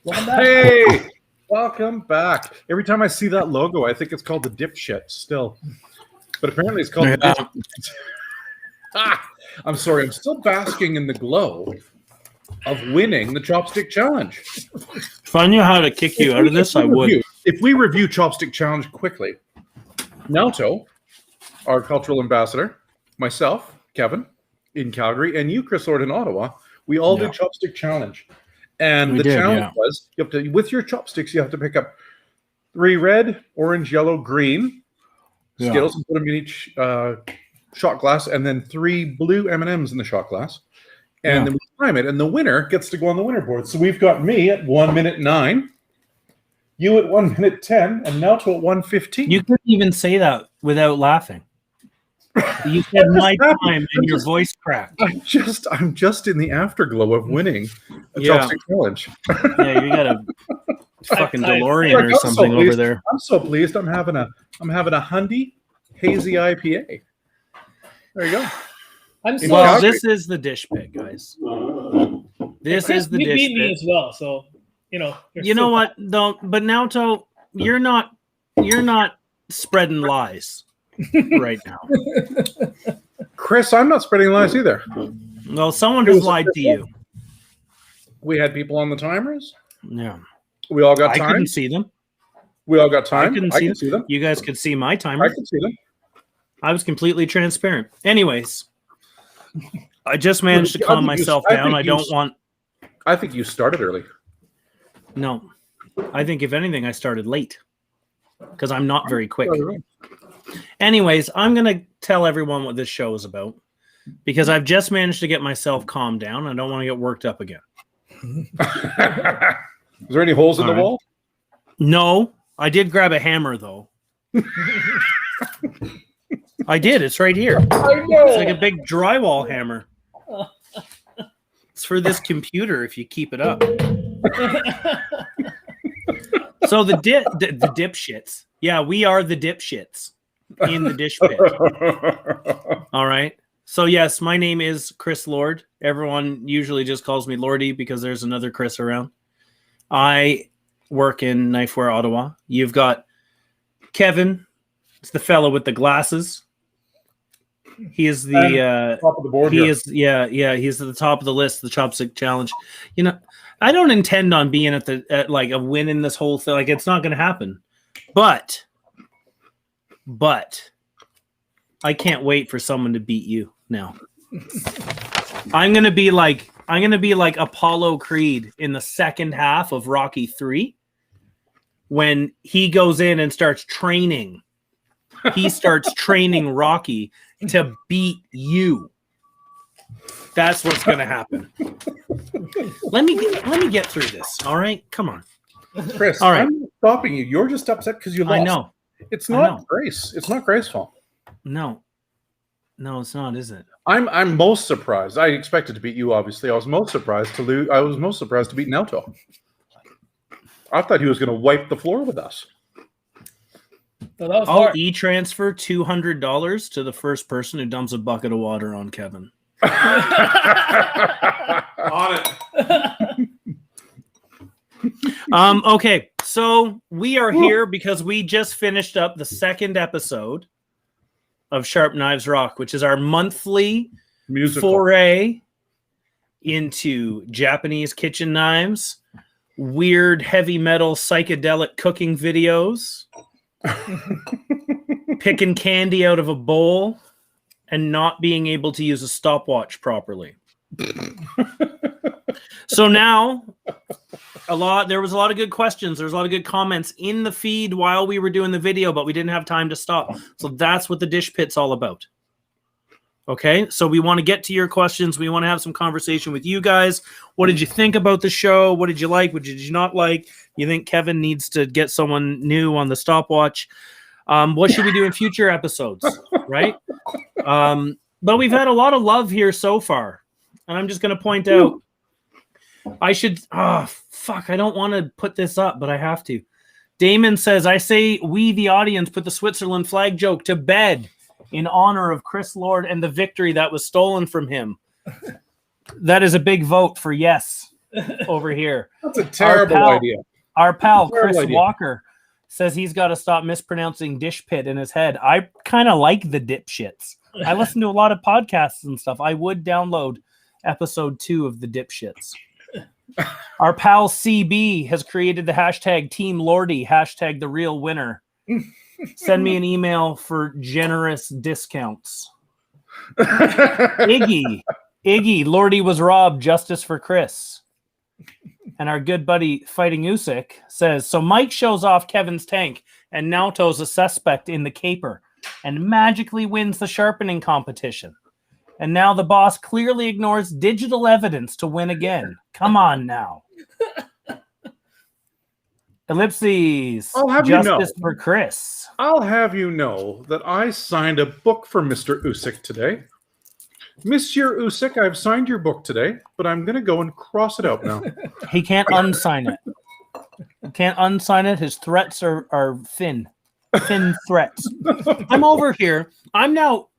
Welcome back. Hey, welcome back. Every time I see that logo, I think it's called the Dipshit still. But apparently it's called the Dishpit. I'm sorry, I'm still basking in the glow of winning the Chopstick Challenge. If I knew how to kick you out of this, I would. If we review Chopstick Challenge quickly, Naoto, our cultural ambassador, myself, Kevin, in Calgary, and you, Chris Lord, in Ottawa, we all did Chopstick Challenge. And the challenge was, you have to, with your chopsticks, you have to pick up 3 red, orange, yellow, green Skittles and put them in each shot glass, and then 3 blue M&Ms in the shot glass. And then we time it, and the winner gets to go on the winner board. So we've got me at 1 minute 9, you at 1 minute 10, and Naoto at 1:15. You couldn't even say that without laughing. You said my time, and your voice cracked. I'm just in the afterglow of winning a Chopstick Challenge. Yeah, you got a fucking DeLorean or something over there. I'm so pleased. I'm having a Hundy Hazy IPA. There you go. Well, this is the Dishpit, guys. This is the Dishpit. beat me as well, so you know what? Though, but Naoto, you're not spreading lies right now. Chris, I'm not spreading lies either. Well, someone has lied to you. We had people on the timers. Yeah. We all got time. I couldn't see them. We all got time. I couldn't see them. You guys could see my timer. I could see them. I was completely transparent. Anyways, I just managed to calm myself down. I think you started early. No. I think, if anything, I started late because I'm not very quick. Anyways, I'm going to tell everyone what this show is about because I've just managed to get myself calmed down. I don't want to get worked up again. Is there any holes in the wall? No. I did grab a hammer, though. I did. It's right here. I know. It's like a big drywall hammer. It's for this computer if you keep it up. So the dipshits. Yeah, we are the dipshits in the Dishpit. All right. So yes, my name is Chris Lord. Everyone usually just calls me Lordy because there's another Chris around. I work in Knifewear, Ottawa. You've got Kevin. It's the fellow with the glasses. He is the top of the board. He's at the top of the list, the Chopstick Challenge. You know, I don't intend on being at like a winning this whole thing. Like, it's not going to happen. But I can't wait for someone to beat you now. I'm gonna be like Apollo Creed in the second half of Rocky 3 when he goes in and starts training. He starts training Rocky to beat you. That's what's gonna happen. Let me get through this. All right, come on, Chris. All right. I'm not stopping you. You're just upset because you lost. I know. It's not grace. It's not graceful. No, it's not, is it? I'm most surprised. I expected to beat you, obviously. I was most surprised to lose. I was most surprised to beat Naoto. I thought he was going to wipe the floor with us. I'll e-transfer $200 to the first person who dumps a bucket of water on Kevin. On it. Okay, so we are here because we just finished up the second episode of Sharp Knives Rock, which is our monthly foray into Japanese kitchen knives, weird heavy metal psychedelic cooking videos, picking candy out of a bowl, and not being able to use a stopwatch properly. So now, there was a lot of good questions. There was a lot of good comments in the feed while we were doing the video, but we didn't have time to stop. So that's what the Dishpit's all about. Okay, so we want to get to your questions. We want to have some conversation with you guys. What did you think about the show? What did you like? What did you not like? You think Kevin needs to get someone new on the stopwatch? What should we do in future episodes? Right? But we've had a lot of love here so far. And I'm just going to point out, I don't want to put this up, but I have to. Damon says, I say we, the audience, put the Switzerland flag joke to bed in honor of Chris Lord and the victory that was stolen from him. That is a big vote for yes. over here. That's a terrible idea. Our pal Terrible Chris idea. Walker says he's got to stop mispronouncing Dishpit in his head. I kind of like the dipshits. I listen to a lot of podcasts and stuff. I would download episode 2 of the dipshits. Our pal CB has created the hashtag Team Lordy, hashtag the real winner. Send me an email for generous discounts. Iggy, Lordy was robbed, justice for Chris. And our good buddy Fighting Usyk says, so Mike shows off Kevin's tank and Naoto's a suspect in the caper and magically wins the sharpening competition. And now the boss clearly ignores digital evidence to win again. Come on now. Ellipses. I'll have justice you know. for Chris. I'll have you know that I signed a book for Mr. Usyk today. Monsieur Usyk, I've signed your book today, but I'm going to go and cross it out now. He can't unsign it. He can't unsign it. His threats are thin. Thin threats. I'm over here.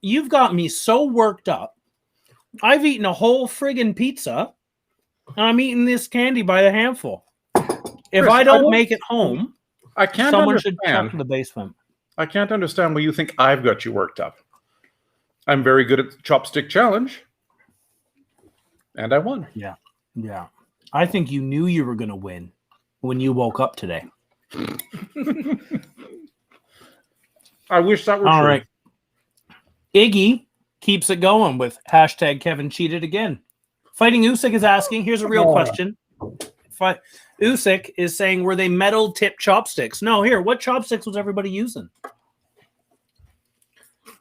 You've got me so worked up. I've eaten a whole friggin' pizza. And I'm eating this candy by the handful. If Chris, I don't make it home, I can't someone should understand. check to the basement. I can't understand why you think I've got you worked up. I'm very good at the Chopstick Challenge. And I won. Yeah. I think you knew you were going to win when you woke up today. I wish that were All true. right. Iggy keeps it going with hashtag Kevin cheated again. Fighting Usyk is asking, here's a real question. Usyk is saying, were they metal tip chopsticks? No, here, what chopsticks was everybody using?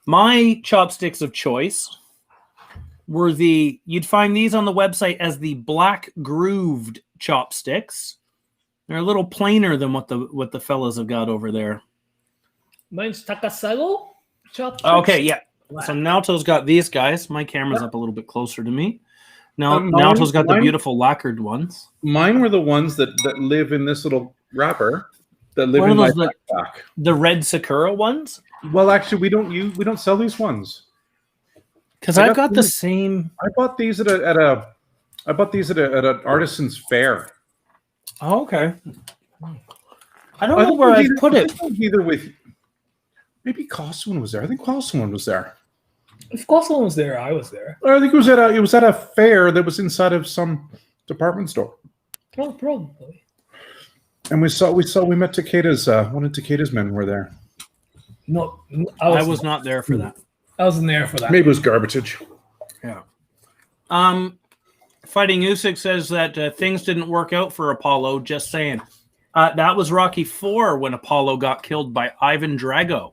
My chopsticks of choice were you'd find these on the website as the black grooved chopsticks. They're a little plainer than what the fellas have got over there. Mine's Takasago chopsticks. Okay, yeah. Wow. So Naoto's got these guys. My camera's up a little bit closer to me. Now Naoto's got the beautiful lacquered ones. Mine were the ones that live in this little wrapper that live in my backpack. The red Sakura ones? Well, actually, we don't sell these ones. Because I've got the same. I bought these at an artisan's fair. Oh, okay. I don't know where I put it. Either with maybe Cosman was there. I think Cosman was there. If Cosman was there, I was there. I think it was at a fair that was inside of some department store. Oh, probably. And we met Takeda's one of Takeda's men were there. No, I was not there for that. I wasn't there for that. Maybe it was garbage. Yeah. Fighting Usyk says that things didn't work out for Apollo. Just saying. That was Rocky IV when Apollo got killed by Ivan Drago.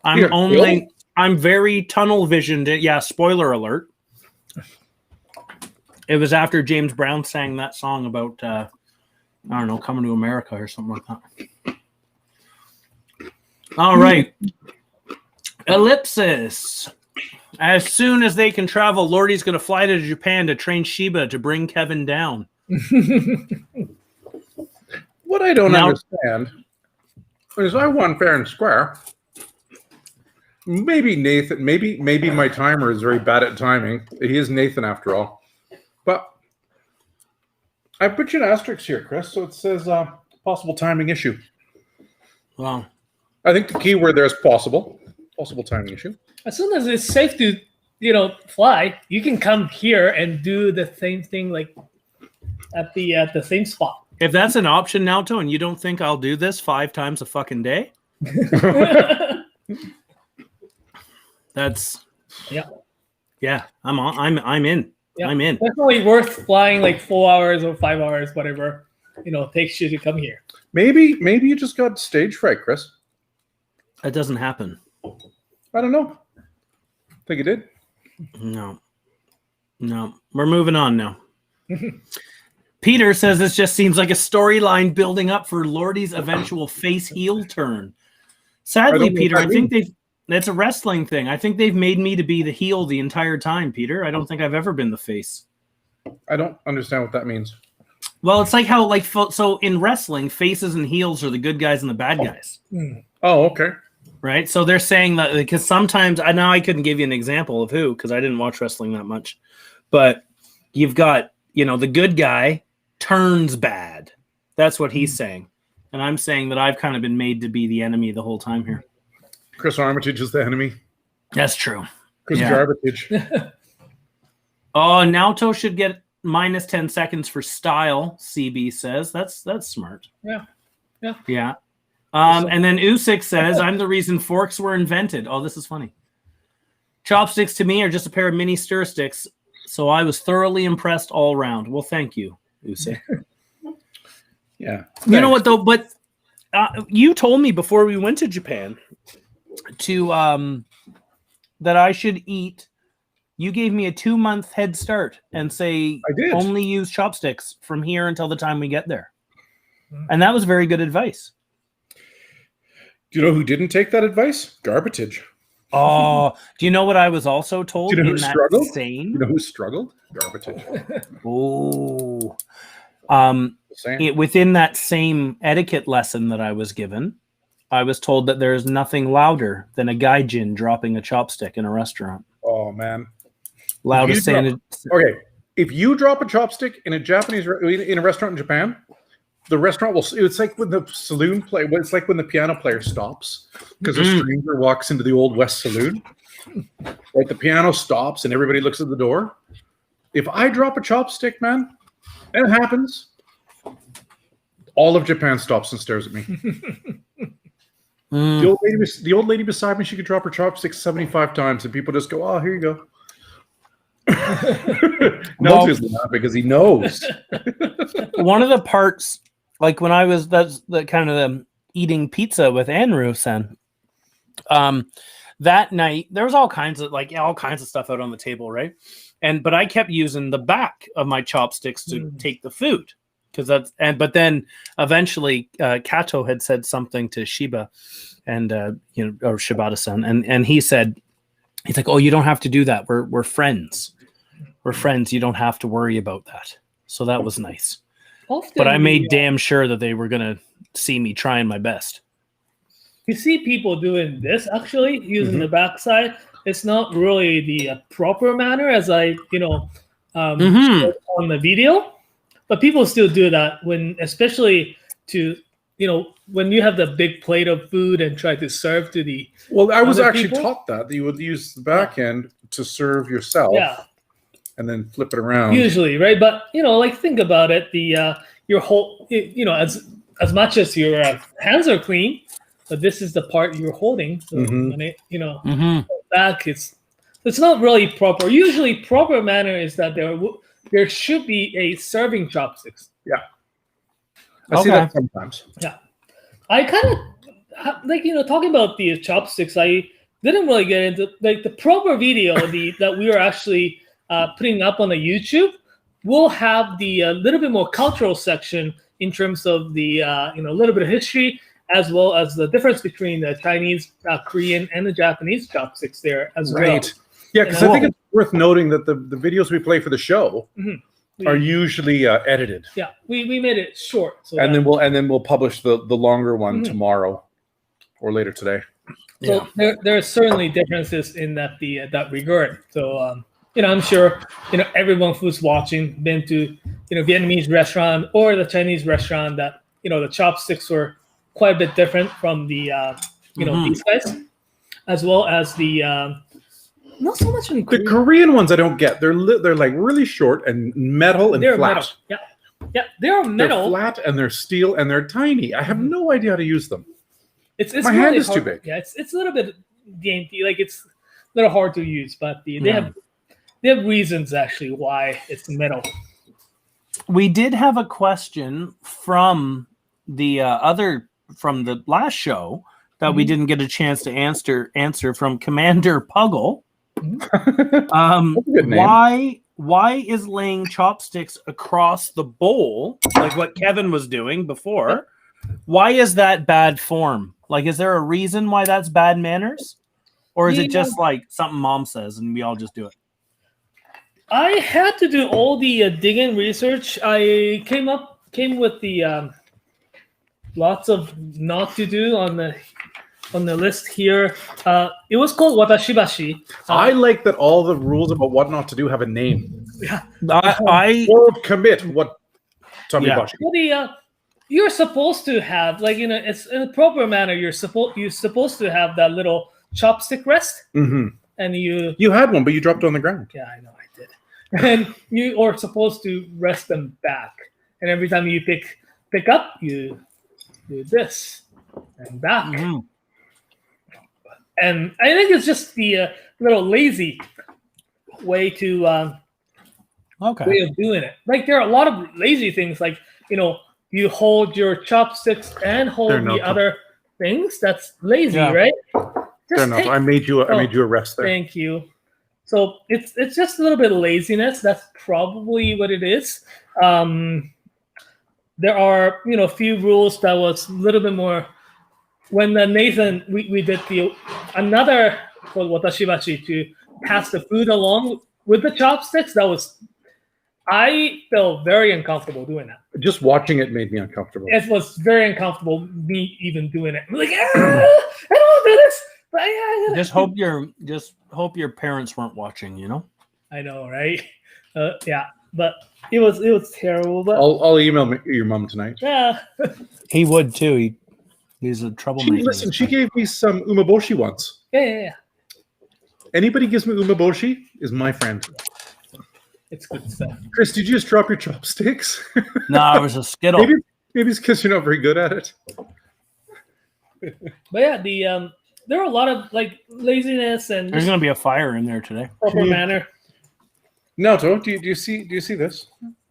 I'm very tunnel visioned. Yeah, spoiler alert. It was after James Brown sang that song about I don't know, Coming to America or something like that. All right. Ellipsis. As soon as they can travel, Lordy's going to fly to Japan to train Shiba to bring Kevin down. What I don't understand is I won fair and square. Maybe Nathan, maybe my timer is very bad at timing. He is Nathan after all. But I put you an asterisk here, Chris, so it says possible timing issue. Well, I think the key word there is possible timing issue. As soon as it's safe to, fly, you can come here and do the same thing, like at the same spot. if that's an option, Naoto, and you don't think I'll do this 5 times a fucking day, that's yeah. I'm in. Yeah, I'm in. Definitely worth flying like 4 hours or 5 hours, whatever it takes you to come here. Maybe you just got stage fright, Chris. That doesn't happen. I don't know. Think it did? No. We're moving on now. Peter says this just seems like a storyline building up for Lordy's eventual face heel turn. Sadly, Peter, I think that's a wrestling thing. I think they've made me to be the heel the entire time, Peter. I don't think I've ever been the face. I don't understand what that means. Well, it's like how, so in wrestling, faces and heels are the good guys and the bad guys. Oh, okay. Right? So they're saying that, because sometimes, I couldn't give you an example of who, because I didn't watch wrestling that much, but you've got the good guy turns bad. That's what he's saying. And I'm saying that I've kind of been made to be the enemy the whole time here. Chris Armitage is the enemy. That's true. Chris Garbage. Oh, Naoto should get minus 10 seconds for style, CB says. That's smart. Yeah. And then Usyk says, I'm the reason forks were invented. Oh, this is funny. Chopsticks to me are just a pair of mini stir sticks, so I was thoroughly impressed all around. Well, thank you, Usyk. Yeah. You know what, though? But you told me before we went to Japan that I should eat. You gave me a 2-month head start and say I did. Only use chopsticks from here until the time we get there. And that was very good advice. Do you know who didn't take that advice? Garbage. Oh, do you know what I was also told? Do you know who in that struggled? Same? You know who struggled? Garbage. Oh. Same. Within that same etiquette lesson that I was given, I was told that there is nothing louder than a gaijin dropping a chopstick in a restaurant. Oh, man. Loudest sounded. Okay, if you drop a chopstick in a restaurant in Japan, the restaurant will. It's like when the saloon play. It's like when the piano player stops because a stranger walks into the Old West Saloon. Like the piano stops and everybody looks at the door. If I drop a chopstick, man, and it happens, all of Japan stops and stares at me. The old lady beside me, she could drop her chopsticks 75 times, and people just go, "Oh, here you go." No, he's laughing because he knows. One of the parts, like when I was that's the kind of the eating pizza with Anru-san. That night there was all kinds of stuff out on the table, right? But I kept using the back of my chopsticks to take the food but then eventually Kato had said something to Shiba and or Shibata-san, and he's like, "Oh, you don't have to do that. We're friends. We're friends. You don't have to worry about that." So that was nice. But I made damn sure that they were going to see me trying my best. You see people doing this, actually, using the backside. It's not really the proper manner as I, showed on the video. But people still do that especially when you have the big plate of food and try to serve to the Well, I was actually people. taught that you would use the back end to serve yourself. Yeah. And then flip it around. Usually, right? But think about it. Your whole, as much as your hands are clean, but this is the part you're holding. So when it, back, it's not really proper. Usually, proper manner is that there should be a serving chopsticks. Yeah, I see that sometimes. Yeah, I kind of talking about the chopsticks. I didn't really get into the proper video that we are actually putting up on the YouTube. We'll have the little bit more cultural section in terms of the a little bit of history, as well as the difference between the Chinese, Korean, and the Japanese chopsticks there as well. Yeah, because I think it's worth noting that the videos we play for the show are usually edited. Yeah, we made it short, then we'll publish the longer one tomorrow or later today. So there are certainly differences in that regard. So I'm sure everyone who's watching been to Vietnamese restaurant or the Chinese restaurant that the chopsticks were quite a bit different from the these guys, as well as the not so much in the Korean ones. I don't get. They're like really short and metal and flat. Metal. Yeah, they're metal. They're flat and they're steel and they're tiny. I have no idea how to use them. It's my really hand is hard. too big. Yeah, it's a little bit dainty. Like it's a little hard to use, but they have reasons actually why it's metal. We did have a question from the from the last show that we didn't get a chance to answer from Commander Puggle. Why is laying chopsticks across the bowl, like what Kevin was doing before, why is that bad form? Like, is there a reason why that's bad manners? Or is it just like something mom says and we all just do it? I had to do all the digging research. I came with the lots of not to do on the list here. It was called watashibashi. I like that all the rules about what not to do have a name. World commit. What? Tamibashi. Well, you're supposed to have it's in a proper manner. You're supposed to have that little chopstick rest, Mm-hmm. and You had one, but you dropped it on the ground. Yeah, I know I did. And you are supposed to rest them back, and every time you pick up, you do this and back. Mhm. And I think it's just the little lazy way to way of doing it. Like there are a lot of lazy things, like you hold your chopsticks and hold They're the not. other things. That's lazy, Yeah. right? Fair enough. I made you a rest there. Thank you. So it's just a little bit of laziness. That's probably what it is. There are a few rules that was a little bit more. When Nathan we did another called watashibachi to pass the food along with the chopsticks, I felt very uncomfortable doing that. Just watching it made me uncomfortable. It was very uncomfortable me even doing it. I'm like, I don't want to do this. But Just hope your parents weren't watching. I know, right? Yeah, but it was terrible. But I'll email your mom tonight. yeah, He would too. He's a troublemaker. Listen, she gave me some umeboshi once. yeah. Anybody gives me umeboshi is my friend. It's good stuff. Chris, did you just drop your chopsticks? No, it was a Skittle. maybe it's because you're not very good at it. But yeah, there are a lot of laziness and There's going to be a fire in there today. proper manner. Naoto, do you see this?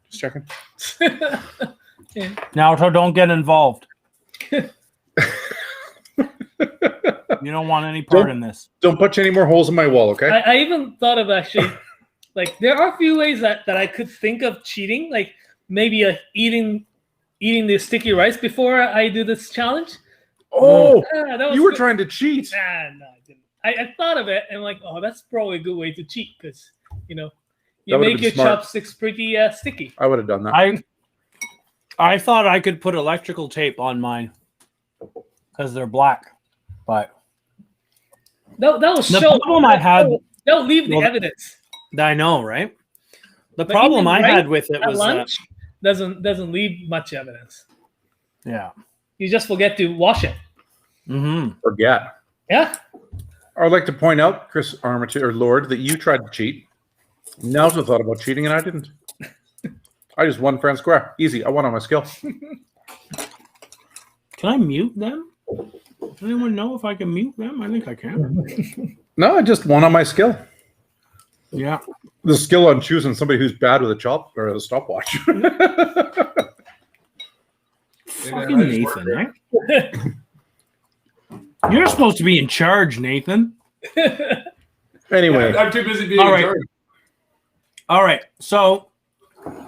Just checking. Naoto, don't get involved. You don't want any part in this. Don't punch any more holes in my wall, okay? I even thought of actually, there are a few ways that I could think of cheating, like maybe eating the sticky rice before I do this challenge. Oh, that was you were good. trying to cheat. No, I didn't. I thought of it and that's probably a good way to cheat because you That make would've been your smart. chopsticks pretty sticky. I would have done that. I thought I could put electrical tape on mine because they're black, but That was the show. problem I had. They'll leave the Well, evidence. I know, right? The But problem even I right had with it At was lunch doesn't leave much evidence. yeah. You just forget to wash it. Mm-hmm. Forget. Yeah. I would like to point out, Chris Armitage or Lord, that you tried to cheat. Naoto thought about cheating, and I didn't. I just won fair and square. Easy. I won on my skill. Can I mute them? Does anyone know if I can mute them? I think I can. No, I just won on my skill. Yeah. The skill on choosing somebody who's bad with a chop or a stopwatch. Fucking Nathan, right? You're supposed to be in charge, Nathan. Anyway, I'm too busy being All in right. charge. All right. So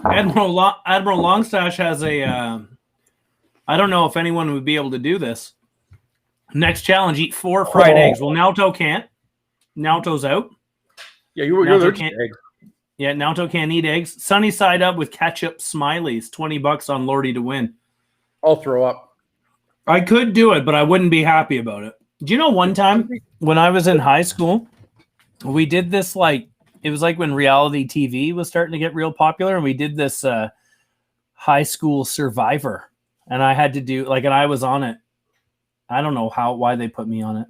Admiral Longstash has a I don't know if anyone would be able to do this. Next challenge, eat 4 fried eggs. Well, Naoto can't. Naoto's out. yeah, you're Naoto allergic can't- to eggs. Yeah, Naoto can't eat eggs. Sunny side up with ketchup smileys. $20 on Lordy to win. I'll throw up. I could do it, but I wouldn't be happy about it. Do you know one time when I was in high school, we did this it was like when reality TV was starting to get real popular, and we did this high school Survivor, and I had to do and I was on it. I don't know why they put me on it,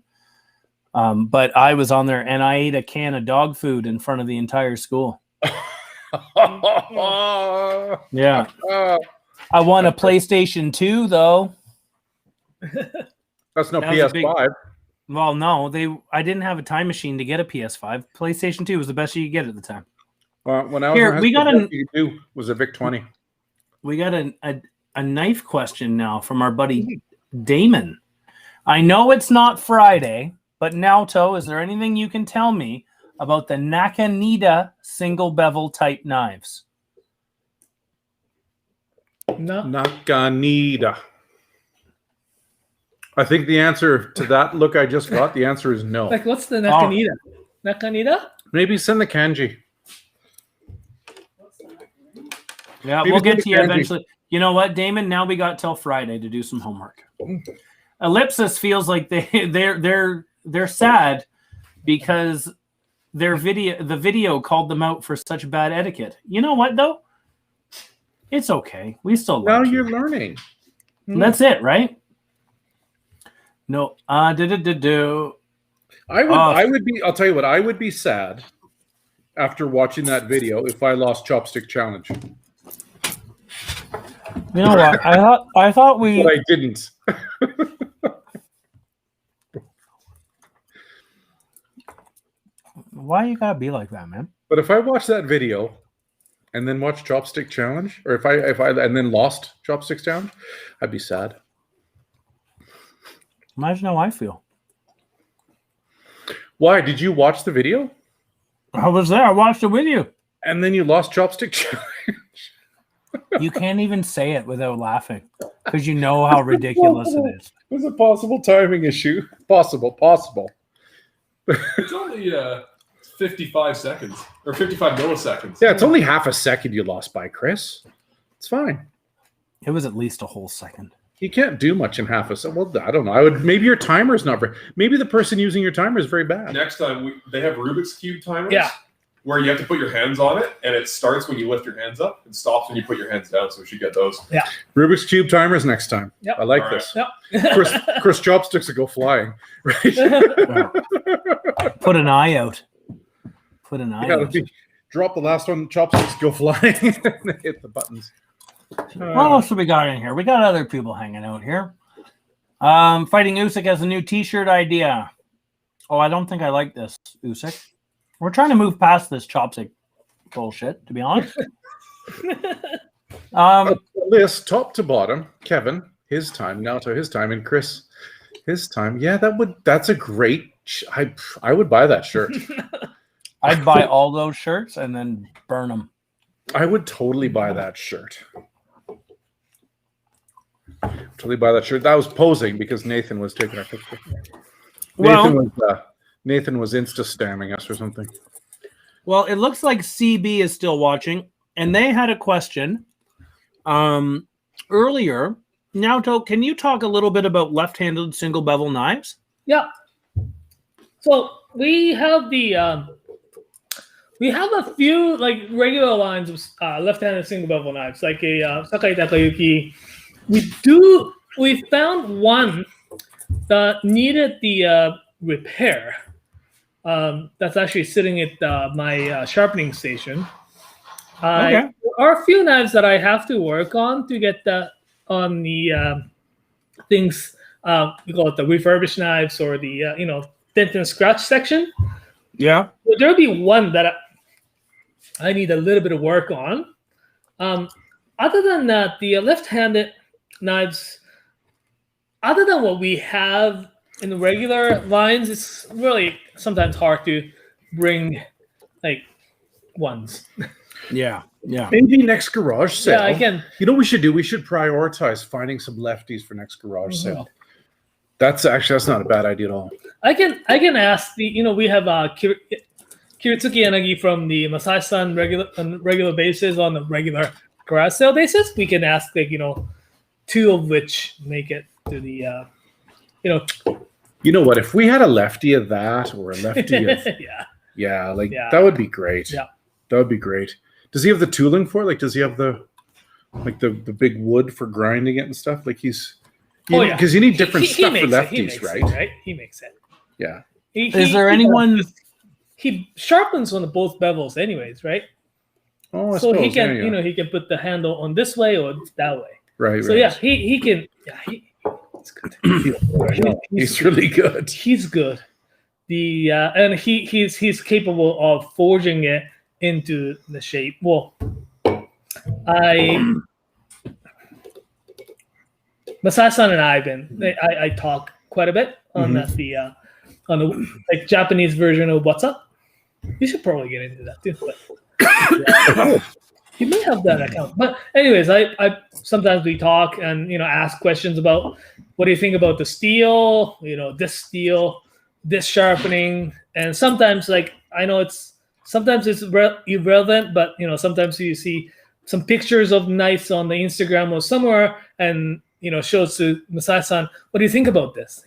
but I was on there, and I ate a can of dog food in front of the entire school. Yeah, I won a PlayStation 2 though. That's no That was a big- PS5. Well, no, I didn't have a time machine to get a PS5. PlayStation 2 was the best you could get at the time. When I was Here, in high we school, got the best you could do was a Vic 20. We got a knife question now from our buddy Damon. I know it's not Friday, but Naoto, is there anything you can tell me about the Nakanita single bevel type knives? No. Nakanida. I think the answer to that look I just got, the answer is no. What's the Nakanita? Nakanita? Maybe send the kanji. Yeah, Maybe we'll get it's to you the kanji. eventually. You know what, Damon? Now we got till Friday to do some homework. Ellipsis feels like they're sad because the video called them out for such bad etiquette. You know what though? It's okay. We still Now like you're learning. That's it, right? No. I would be. I'll tell you what. I would be sad after watching that video if I lost Chopstick Challenge. You know what? I thought we. But I didn't. Why you gotta be like that, man? But if I watched that video and then watched Chopstick Challenge, or if I and then lost Chopstick Challenge, I'd be sad. Imagine how I feel. Why? Did you watch the video? I was there. I watched the video. And then you lost Chopstick Challenge. You can't even say it without laughing because you know how ridiculous it is. It was a possible timing issue. Possible. It's only 55 seconds or 55 milliseconds. Yeah, it's only half a second you lost by, Chris. It's fine. It was at least a whole second. You can't do much in half a second. Well, I don't know. Maybe your timer is not very. Maybe the person using your timer is very bad. Next time, they have Rubik's Cube timers. Yeah. Where you have to put your hands on it, and it starts when you lift your hands up and stops when you put your hands down. So we should get those. Yeah. Rubik's Cube timers next time. Yep. I like All this. Yep. Chris Chopsticks will go flying. Right? Put an eye out. Put an eye Yeah, out. drop the last one. Chopsticks go flying. And hit the buttons. What else do we got in here? We got other people hanging out here. Fighting Usyk has a new T-shirt idea. Oh, I don't think I like this, Usyk. We're trying to move past this Chopstick bullshit, to be honest. List top to bottom. Kevin, his time. Naoto, his time, and Chris, his time. Yeah, that's a great. I would buy that shirt. I'd buy all those shirts and then burn them. I would totally buy that shirt. Totally buy that shirt. That was posing because Nathan was taking our picture. Nathan was Insta-stamming us or something. Well, it looks like CB is still watching, and they had a question earlier. Naoto, can you talk a little bit about left-handed single bevel knives? Yeah. So we have a few like regular lines of left-handed single bevel knives, like a Sakai Takayuki. We found one that needed the repair. That's actually sitting at my sharpening station. Okay. There are a few knives that I have to work on to get that on the things we call it the refurbished knives or the dent and scratch section. Yeah. But there'll be one that I need a little bit of work on. Other than that, the left-handed knives, other than what we have in the regular lines, it's really sometimes hard to bring like ones. Yeah. Maybe next garage sale. Yeah, I can. You know what we should do? We should prioritize finding some lefties for next garage sale. That's not a bad idea at all. I can ask we have Kiritsuki Yanagi from the Masai-san on regular basis on a regular garage sale basis. We can ask two of which make it to the You know what? If we had a lefty of that or a lefty of yeah, that would be great. Yeah. That would be great. Does he have the tooling for it? Like, does he have the big wood for grinding it and stuff? Like because you need different stuff for lefties, right? He makes it. Yeah. Is there anyone? He sharpens on both bevels, anyways, right? Oh, I so suppose. he can he can put the handle on this way or that way. Right. So yeah, he can. Yeah, he's good. He's really good. He's good. And he's capable of forging it into the shape. Well, Masai-san and I talk quite a bit on the like Japanese version of What's Up. You should probably get into that too. But, he may have that account. But anyways, I sometimes we talk and ask questions about what do you think about the steel, this sharpening, and sometimes I know sometimes it's irrelevant, but sometimes you see some pictures of knives on the Instagram or somewhere and shows to Masai-san, what do you think about this?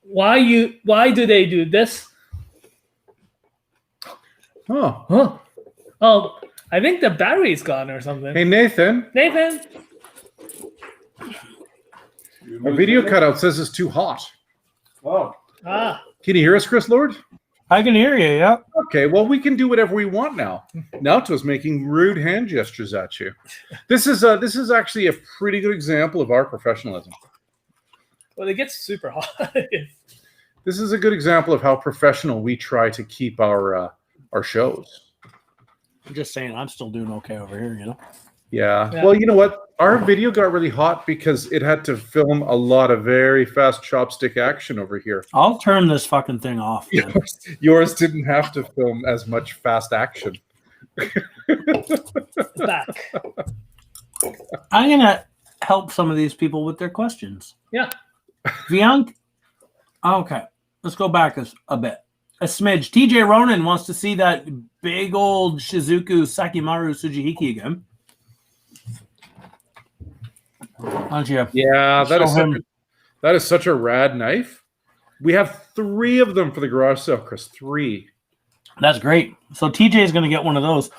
Why do they do this? Oh. Huh. Oh, I think the battery's gone or something. Hey, Nathan. Nathan. A video cutout says it's too hot. Oh. Ah. Can you hear us, Chris Lord? I can hear you. Yeah. Okay, well, we can do whatever we want now. Naoto's making rude hand gestures at you. This is actually a pretty good example of our professionalism. Well, it gets super hot. This is a good example of how professional we try to keep our shows. I'm just saying, I'm still doing okay over here. You know. Yeah. Yeah. Well, you know what? Our video got really hot because it had to film a lot of very fast chopstick action over here. I'll turn this fucking thing off. Man. Yours didn't have to film as much fast action. Back. I'm gonna help some of these people with their questions. Yeah. Bianca. Okay, let's go back a bit. A smidge. TJ Ronan wants to see that big old Shizuku Sakimaru Tsujihiki again. Why don't you? Yeah, Show that is such a rad knife. We have 3 of them for the garage sale, Chris. 3. That's great. So TJ is going to get one of those.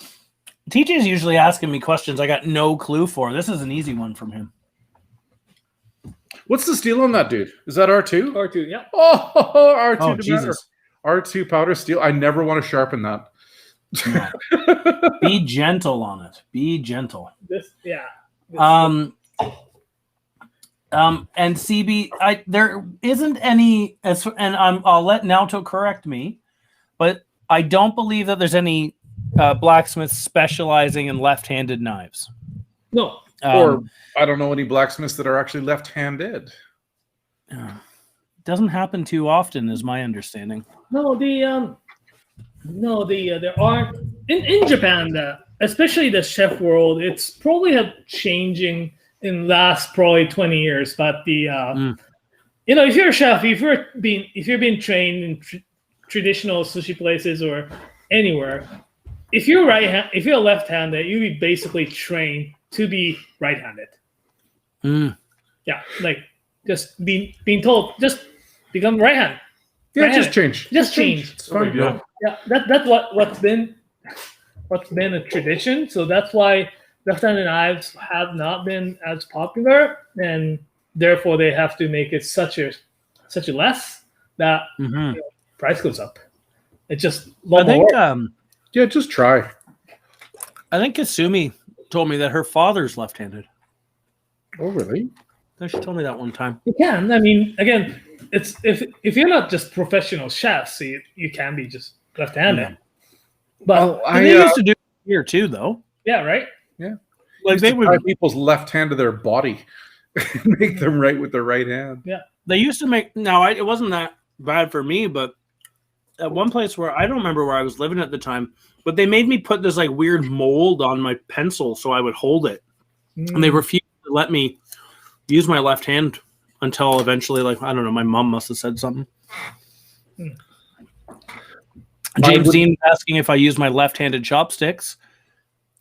TJ is usually asking me questions I got no clue for. This is an easy one from him. What's the steel on that dude? Is that R2? R2, yeah. Oh, R2 Oh, to Jesus. R2 powder steel. I never want to sharpen that. Be gentle on it. Be gentle. This, yeah. And CB, there isn't any, and I'll let Naoto correct me, but I don't believe that there's any blacksmiths specializing in left-handed knives. No. Or I don't know any blacksmiths that are actually left-handed. Doesn't happen too often, is my understanding. No, there are in Japan, especially the chef world. It's probably changing in last probably 20 years. But you know, if you're a chef, if you're being trained in traditional sushi places or anywhere, if you're left-handed, you'll be basically trained to be right-handed. Yeah, like just being told, just become right-handed. Yeah, Right-handed. just change. Just change. It's fine. Yeah. Yeah, that's what's been a tradition. So that's why left-handed knives have not been as popular, and therefore they have to make it such a less that price goes up. It's just I think Yeah, just try. I think Kasumi told me that her father's left-handed. Oh, really? She told me that one time. you can. I mean, again, it's if you're not just professional chefs, you can be just left-handed. Yeah. But They used to do it here too, though. yeah, right. Yeah. Like they would. Tie people's left hand to their body, make them right with their right hand. They used to make. Now it wasn't that bad for me, but at one place where I don't remember where I was living at the time, but they made me put this like weird mold on my pencil so I would hold it, and they refused to let me use my left hand until eventually, like, I don't know, my mom must have said something. James Dean asking if I use my left-handed chopsticks,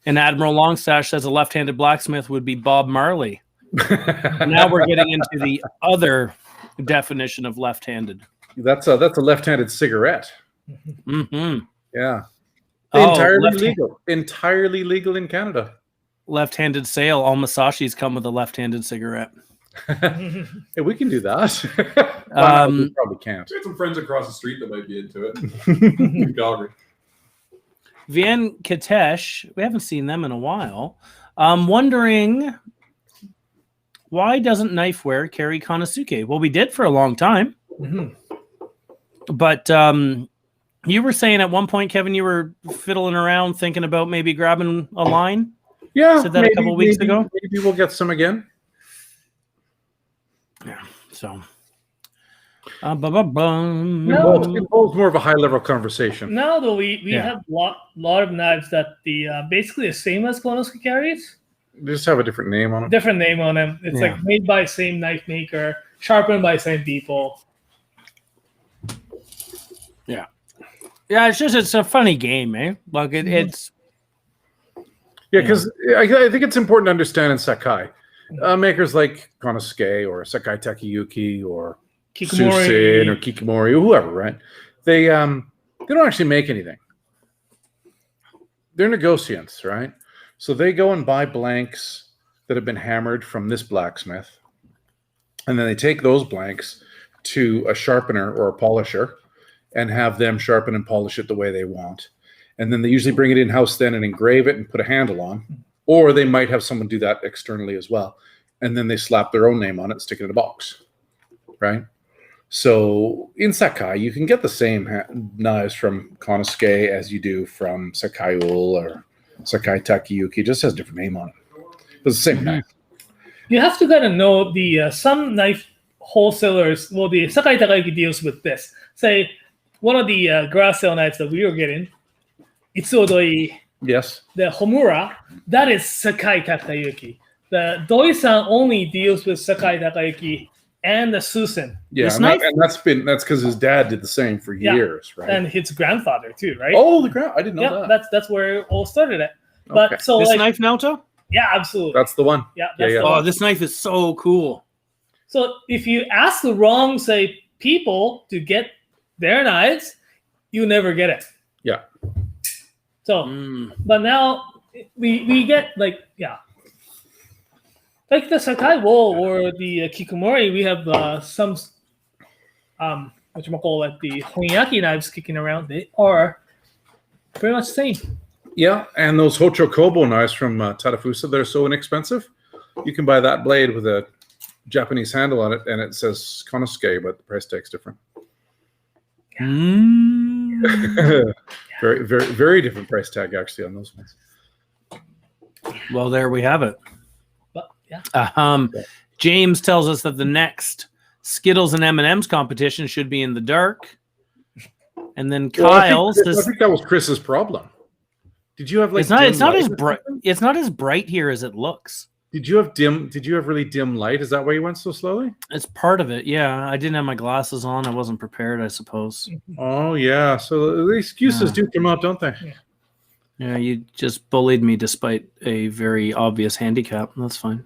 and Admiral Longstash says a left-handed blacksmith would be Bob Marley. Now we're getting into the other definition of left-handed. That's a left-handed cigarette. Mm-hmm. Yeah. Oh, Entirely legal. Entirely legal in Canada. Left-handed sale. All Masashis come with a left-handed cigarette. Hey, we can do that. Well, no, we probably can't. We had some friends across the street that might be into it. In Calgary. Vian Katesh, we haven't seen them in a while. I'm wondering, why doesn't Knifewear carry Konosuke? Well, we did for a long time. But you were saying at one point, Kevin, you were fiddling around thinking about maybe grabbing a line. Yeah. Said that a couple weeks ago. Maybe we'll get some again. Yeah. So. No. It involves more of a high-level conversation. Now though, we have lot of knives that the basically the same as Konosuke carries. They just have a different name on it. Different name on them. It's like made by same knife maker, sharpened by same people. Yeah. Yeah, it's a funny game, eh? Like it's. Yeah, because I think it's important to understand in Sekai, makers like Konosuke or Sekai Takayuki or Susin or Kikimori or whoever, right? They don't actually make anything. they're negotiants, right? So they go and buy blanks that have been hammered from this blacksmith, and then they take those blanks to a sharpener or a polisher and have them sharpen and polish it the way they want. And then they usually bring it in-house then and engrave it and put a handle on, or they might have someone do that externally as well. And then they slap their own name on it and stick it in a box, right? So in Sakai, you can get the same knives from Konosuke as you do from Sakai Ul or Sakai Takayuki. Just has a different name on it. But it's the same knife. You have to kind of know the some knife wholesalers. Well, the Sakai Takayuki deals with this. Say one of the grass sale knives that we were getting, Itsudoi, Yes. the Homura, that is Sakai Takayuki. The Doi-san only deals with Sakai Takayuki and the Susen. Yeah, This and, knife? that's because his dad did the same for years, right? And his grandfather too, right? Oh, I didn't know yeah, that. that's where it all started at. But Okay. so This like, knife, Naoto? yeah, absolutely. That's the one. Yeah, that's yeah. the Oh, one. this knife is so cool. So if you ask the wrong, say, people to get their knives, you never get it. Yeah. So, but now we get like the Sakai Wo or the Kikumori. We have some what the Honyaki knives kicking around. They are pretty much the same. Yeah, and those Hochokobo knives from Tadafusa, they're so inexpensive. You can buy that blade with a Japanese handle on it, and it says Konosuke, but the price tag's different. Very, very, very different price tag actually on those ones. Well, there we have it. But yeah, James tells us that the next Skittles and M&M's competition should be in the dark. And then Kyle I says, think that was Chris's problem. Did you have like it's not dim as light? bright. It's not as bright here as it looks. Did you have really dim light? Is that why you went so slowly? It's part of it. Yeah, I didn't have my glasses on. I wasn't prepared, I suppose. Oh yeah. So the excuses do come out, don't they? Yeah, you just bullied me despite a very obvious handicap. That's fine.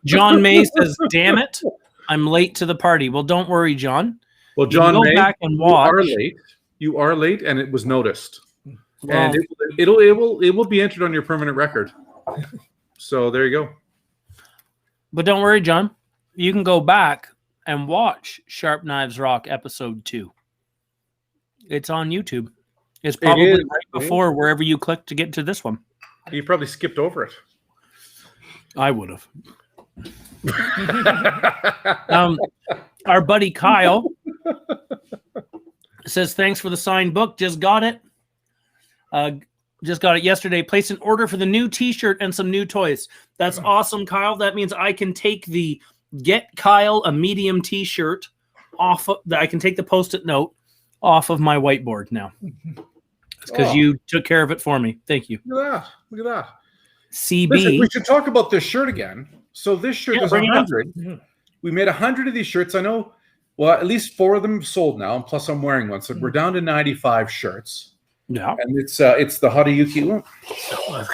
John May says, "Damn it, I'm late to the party." Well, don't worry, John. Well, You can John go May, back and watch. You are late, and it was noticed. Well, And it will be entered on your permanent record. So there you go. but don't worry, John. You can go back and watch Sharp Knives Rock episode 2. It's on YouTube. It's probably is. right before wherever you click to get to this one. You probably skipped over it. I would have. Our buddy Kyle says, "Thanks for the signed book. Just got it. Just got it yesterday. Placed an order for the new T-shirt and some new toys." That's awesome, Kyle. That means I can take the "Get Kyle a Medium T-shirt" off. I can take the Post-it note off of my whiteboard now. It's because you took care of it for me. Thank you. Look at that. Look at that. CB. Listen, we should talk about this shirt again. So this shirt is bring it up. 100. We made 100 of these shirts. I know, well, at least 4 of them sold now, and plus I'm wearing one. So we're down to 95 shirts. Yeah. And it's the Hadayuki.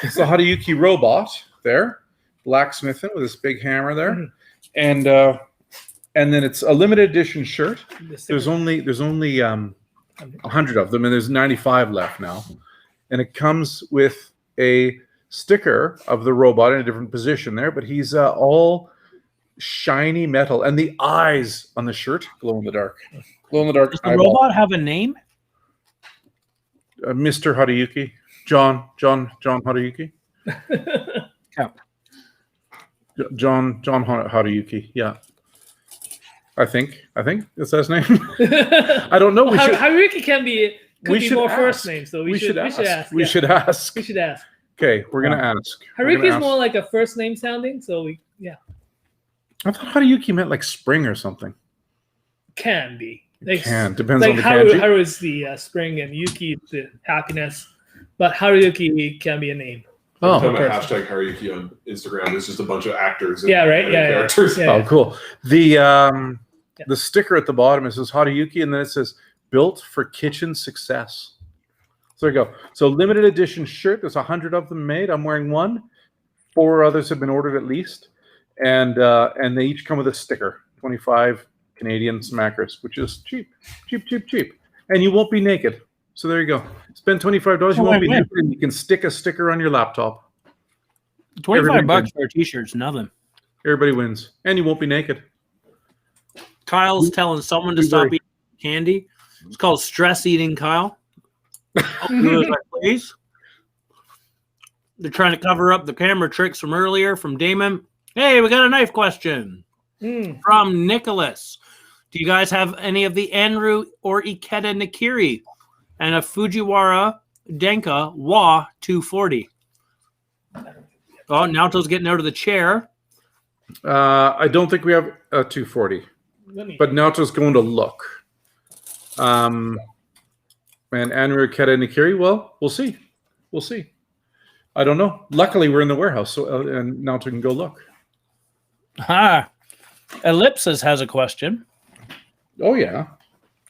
It's the Hadayuki robot there, blacksmithing with this big hammer there, and then it's a limited edition shirt. There's only 100 of them, and there's 95 left now, and it comes with a sticker of the robot in a different position there, but he's all shiny metal, and the eyes on the shirt glow in the dark. Glow in the dark. Does the robot have a name? Mr. Hadayuki, John Hadayuki. Yeah. John Hadayuki. Yeah, I think that's his name. I don't know. Haruki could be more ask. first names, so we should ask. We should ask. We should ask. Okay, we're gonna ask. Haruki is more like a first name sounding, so I thought Hadayuki meant like spring or something. can be. Depends on the Haru, kanji. Haru is the spring and Yuki the happiness, but Haruyuki can be a name. Oh, Talking okay. about hashtag Haruki on Instagram is just a bunch of actors. And, Yeah, right. and Yeah, characters. yeah. Oh, cool. The sticker at the bottom, it says Hadayuki, and then it says "Built for Kitchen Success." So there you go. So limited edition shirt. There's 100 of them made. I'm wearing one. 4 others have been ordered at least, and they each come with a sticker. 25 Canadian smackers, which is cheap. And you won't be naked. So there you go. Spend $25. You won't be naked, and you can stick a sticker on your laptop. $25 for a t-shirt's nothing. Everybody wins, and you won't be naked. Kyle's telling someone to stop eating candy. It's called stress eating, Kyle. Please. They're trying to cover up the camera tricks from earlier from Damon. Hey, we got a knife question from Nicholas. Do you guys have any of the Anru or Ikeda Nikiri and a Fujiwara Denka Wa 240? Oh, Naoto's getting out of the chair. I don't think we have a 240, but Naoto's going to look. And Anru Ikeda Nikiri, well, we'll see. We'll see. I don't know. Luckily, we're in the warehouse, so and Naoto can go look. Ellipsis has a question. Oh, yeah.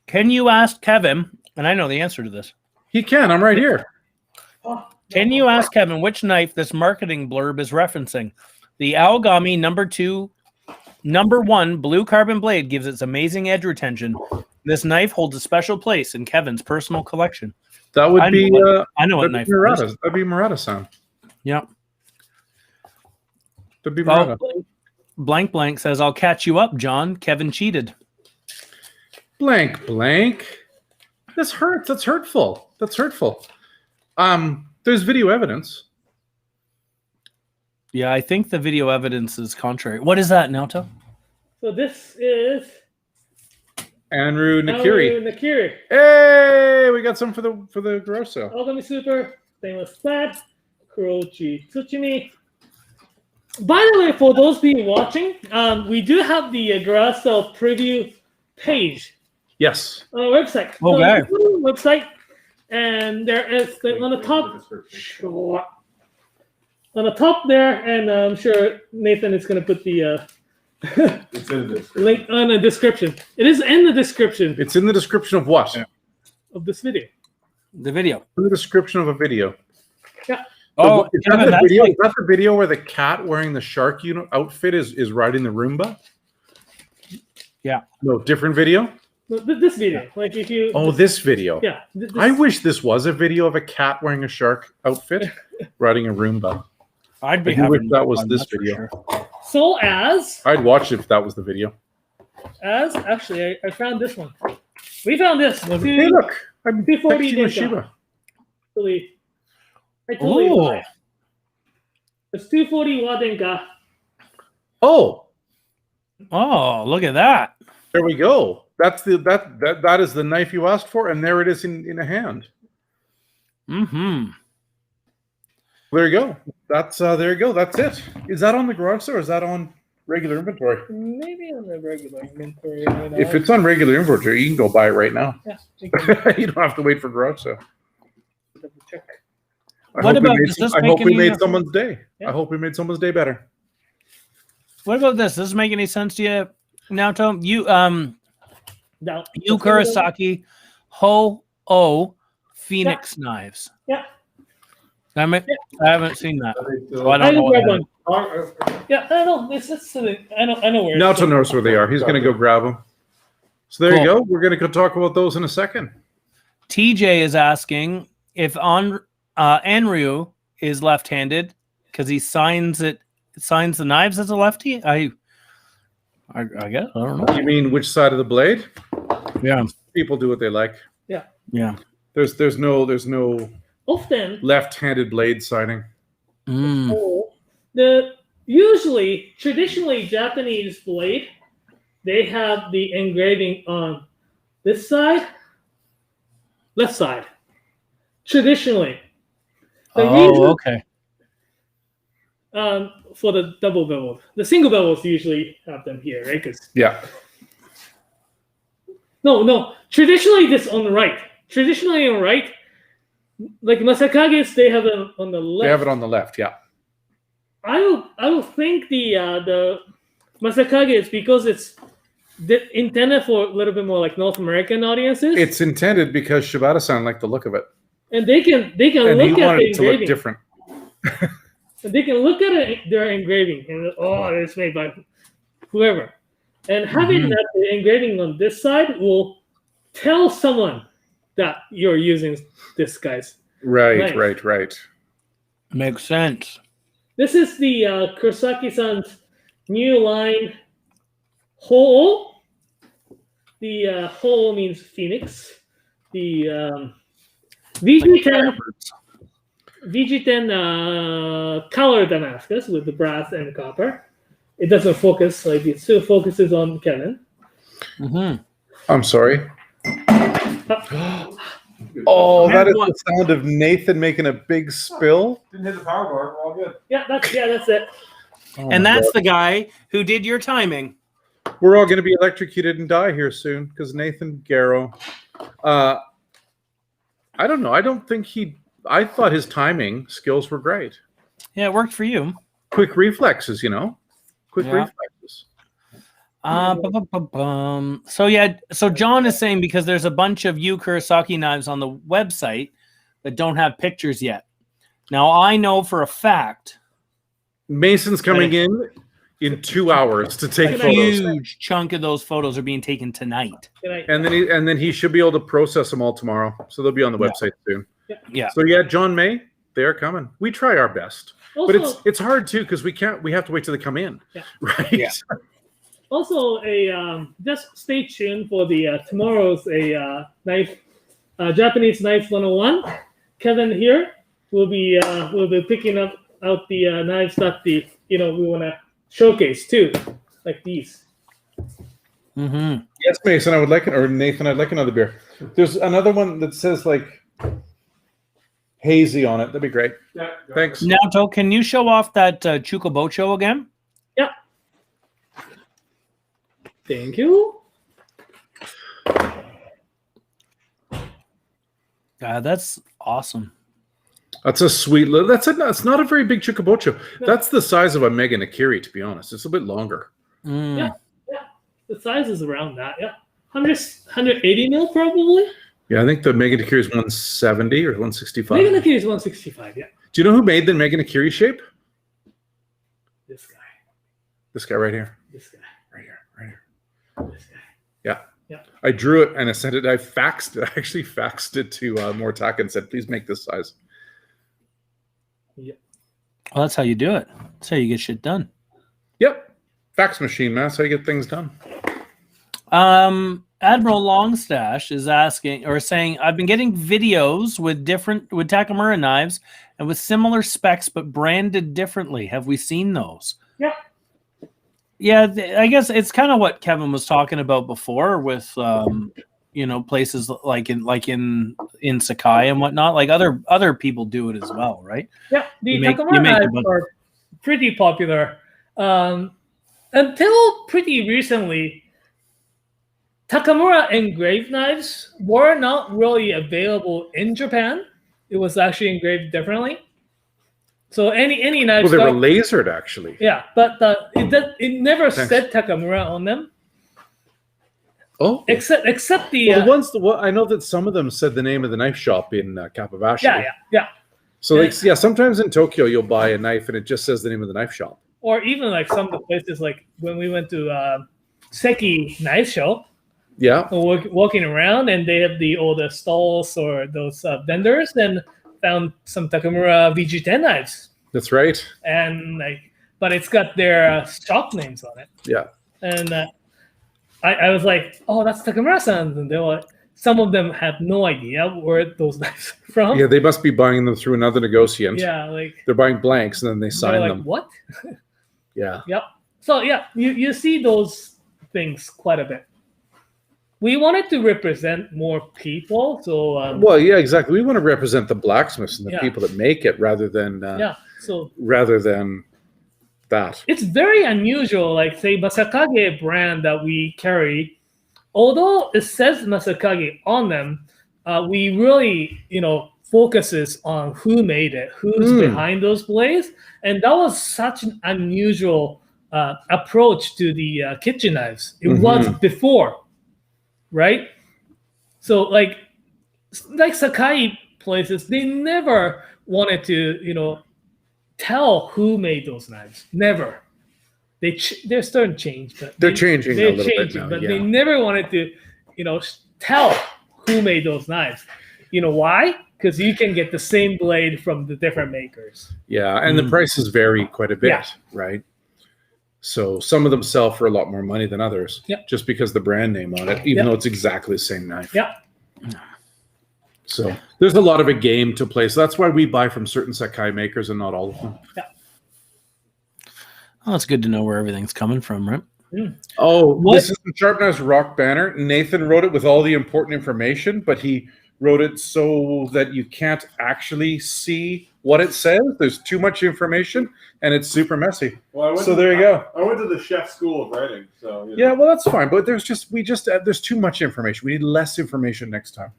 Can you ask Kevin, and I know the answer to this. He can. I'm right here. Can you ask Kevin which knife this marketing blurb is referencing? The Aogami number 1 blue carbon blade gives its amazing edge retention. This knife holds a special place in Kevin's personal collection. That would be. I know what knife it is. That'd be Murata-san. Yeah. That'd be Murata. Blank says, "I'll catch you up, John. Kevin cheated." Blank. This hurts. That's hurtful. There's video evidence. Yeah, I think the video evidence is contrary. What is that, Naoto? So this is Anru Nikiri. Hey, we got some for the garage sale. Ogami Super, stainless flat, Kurochi Tsuchimi. By the way, for those of you watching, we do have the garage sale preview page. Yes. On our website. Okay. So website, and there is on the top. Sure. On the top there, and I'm sure Nathan is going to put the It's in the description. link on the description. It is in the description It's in the description of what? of this video. The video. In the description of a video. Yeah. Oh, is Kevin, that the that's video? like- Is that the video where the cat wearing the shark outfit is riding the Roomba? Yeah. No, different video? No, this video, like if you. Oh, this video. Yeah. I wish this was a video of a cat wearing a shark outfit riding a Roomba. I'd be I do having wish that was fun, this that's for video. sure. So as I'd watch it if that was the video. actually, I found this one. We found this. Hey, look. I'm 240 texting with Denka. Shiba. I totally Ooh. lied. It's 240 Wadenka. Oh, Oh, look at that. there we go. That's that is the knife you asked for, and there it is in a hand. Mm-hmm. There you go. That's there you go. That's it. Is that on the garage sale or is that on regular inventory? Maybe on the regular inventory. Right now. If it's on regular inventory, you can go buy it right now. Yeah, you can You don't have to wait for garage sale. double check. What about- does this I make hope we any- made someone's day. Yeah. I hope we made someone's day better. What about this? Does this make any sense to you, Naoto? You Now, Yu Kurosaki Ho-Oh Phoenix knives. Yeah. I haven't seen that. So I I don't know will what grab that one. Yeah, I know. It's I know where. Naoto knows where they are. He's going to go grab them. So there you go. We're going to go talk about those in a second. is. TJ is asking if Anryu is left-handed because he signs the knives as a lefty. I guess I don't know. You mean which side of the blade? Yeah. People do what they like. Yeah. There's no Often, left-handed blade signing. Mm. traditionally Japanese blade, they have the engraving on this side, left side. Traditionally. The reason- Okay. For the double bevel. The single bevels usually have them here, right? Yeah. No. Traditionally, this on the right. Traditionally on the right, like Masakages, they have it on the left. They have it on the left. Yeah. I will think the Masakages, because it's intended for a little bit more like North American audiences. It's intended because Shibata-san liked the look of it, and they can and he look at wanted the it to look engraving. different. And they can look at their engraving and it's made by whoever. And having that engraving on this side will tell someone that you're using this guy's Right, knife. right. Makes sense. This is the Kurosaki-san's new line, Ho. The Ho means phoenix. The VG10 color Damascus with the brass and copper. It doesn't focus, like it still focuses on Kevin. I'm sorry. Oh, that is the sound of Nathan making a big spill. Didn't hit the power bar. We're all good. Yeah, that's it. Oh And my that's God. the guy who did your timing. We're all going to be electrocuted and die here soon because Nathan Garrow. I don't know. I don't think I thought his timing skills were great. Yeah, it worked for you. Quick reflexes, Quick Yeah. reflexes. So John is saying because there's a bunch of Yu Kurosaki knives on the website that don't have pictures yet. Now I know for a fact Mason's coming in 2 hours to take a photos, huge chunk of those photos are being taken tonight. and then he should be able to process them all tomorrow. So they'll be on the website soon. Yeah. So John May, they're coming. We try our best, Also, but it's hard too because we have to wait till they come in, right? Yeah. Also, just stay tuned for the tomorrow's knife, Japanese Knife 101. Kevin here will be picking out the knives that we want to showcase too, like these. Yes, Mason, I would like it, or Nathan, I'd like another beer. There's another one that says like hazy on it. That'd be great. Yeah. Thanks. Naoto, can you show off that Chukobocho again? Yeah. Thank you. That's awesome. That's a sweet. That's not a very big Chukobocho. That's the size of a Mega Nakiri, to be honest. It's a bit longer. Yeah. The size is around that. Yeah. 180 mil probably. Yeah, I think the Mega Nakiri is 170 or 165. Mega Nakiri is 165. Yeah. Do you know who made the Mega Nakiri shape? This guy. This guy right here. This guy. Right here. This guy. Yeah. Yeah. I drew it and I sent it. I actually faxed it to Mortaka and said, please make this size. Yeah. Well, that's how you do it. That's how you get shit done. Yep. Fax machine, man. That's how you get things done. Admiral Longstash is asking or saying, I've been getting videos with Takamura knives and with similar specs but branded differently. Have we seen those? Yeah. Yeah, I guess it's kind of what Kevin was talking about before with places like in Sakai and whatnot. Like other people do it as well, right? Yeah, the You make Takamura a knives bunch. are pretty popular. Until pretty recently, Takamura engraved knives were not really available in Japan. It was actually engraved differently. So any knives. Well, they were lasered, actually. Yeah, but it never said Takamura on them. Oh, Except the well, the ones I know that some of them said the name of the knife shop in Kapabashi. yeah. So sometimes in Tokyo you'll buy a knife and it just says the name of the knife shop. Or even like some of the places, like when we went to Seki Knife Show. Yeah. Walking around and they have all the stalls or those vendors, and found some Takamura VG10 knives. That's right. And but it's got their shop names on it. Yeah. And I was like, oh, that's Takamura-san. And they were some of them have no idea where those knives are from. Yeah, they must be buying them through another negotiant. Yeah, like they're buying blanks and then they sign like, them. What? Yeah. Yep. So yeah, you see those things quite a bit. We wanted to represent more people, so well, yeah, exactly. We want to represent the blacksmiths and the people that make it, rather than that. It's very unusual. Like say Masakage brand that we carry, although it says Masakage on them, we really focuses on who made it, who's behind those blades, and that was such an unusual approach to the kitchen knives. It was before. Right? So like Sakai places, they never wanted to, tell who made those knives. Never. they're starting to change, but They're changing a little bit now, but yeah. they never wanted to, tell who made those knives. You know why? Because you can get the same blade from the different makers. Yeah, and the prices vary quite a bit, Yeah. right? So some of them sell for a lot more money than others, Yep. just because the brand name on it, even though it's exactly the same knife. Yeah. So there's a lot of a game to play. So that's why we buy from certain Sakai makers and not all of them. Yeah. Oh, it's good to know where everything's coming from, right? Oh, this is the Sharp Knives Rock banner. Nathan wrote it with all the important information, but he wrote it so that you can't actually see what it says. There's too much information, and it's super messy. Well, So there you go. I went to the chef school of writing, so Yeah, well, that's fine. But there's too much information. We need less information next time.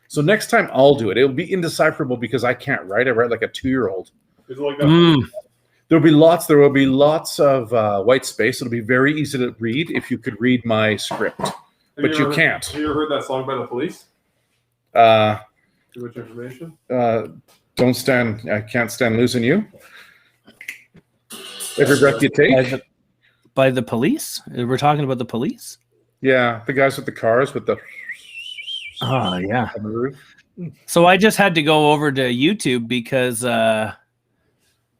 So next time I'll do it. It'll be indecipherable because I can't write. I write like a 2-year-old. Is it like that? There will be lots of white space. It'll be very easy to read if you could read my script, but you can't. Have you ever heard that song by the Police? Too much information. I can't stand losing you. Every breath you take. By the Police? We're talking about the Police? Yeah, the guys with the cars with the. Oh, yeah. On the roof. So I just had to go over to YouTube because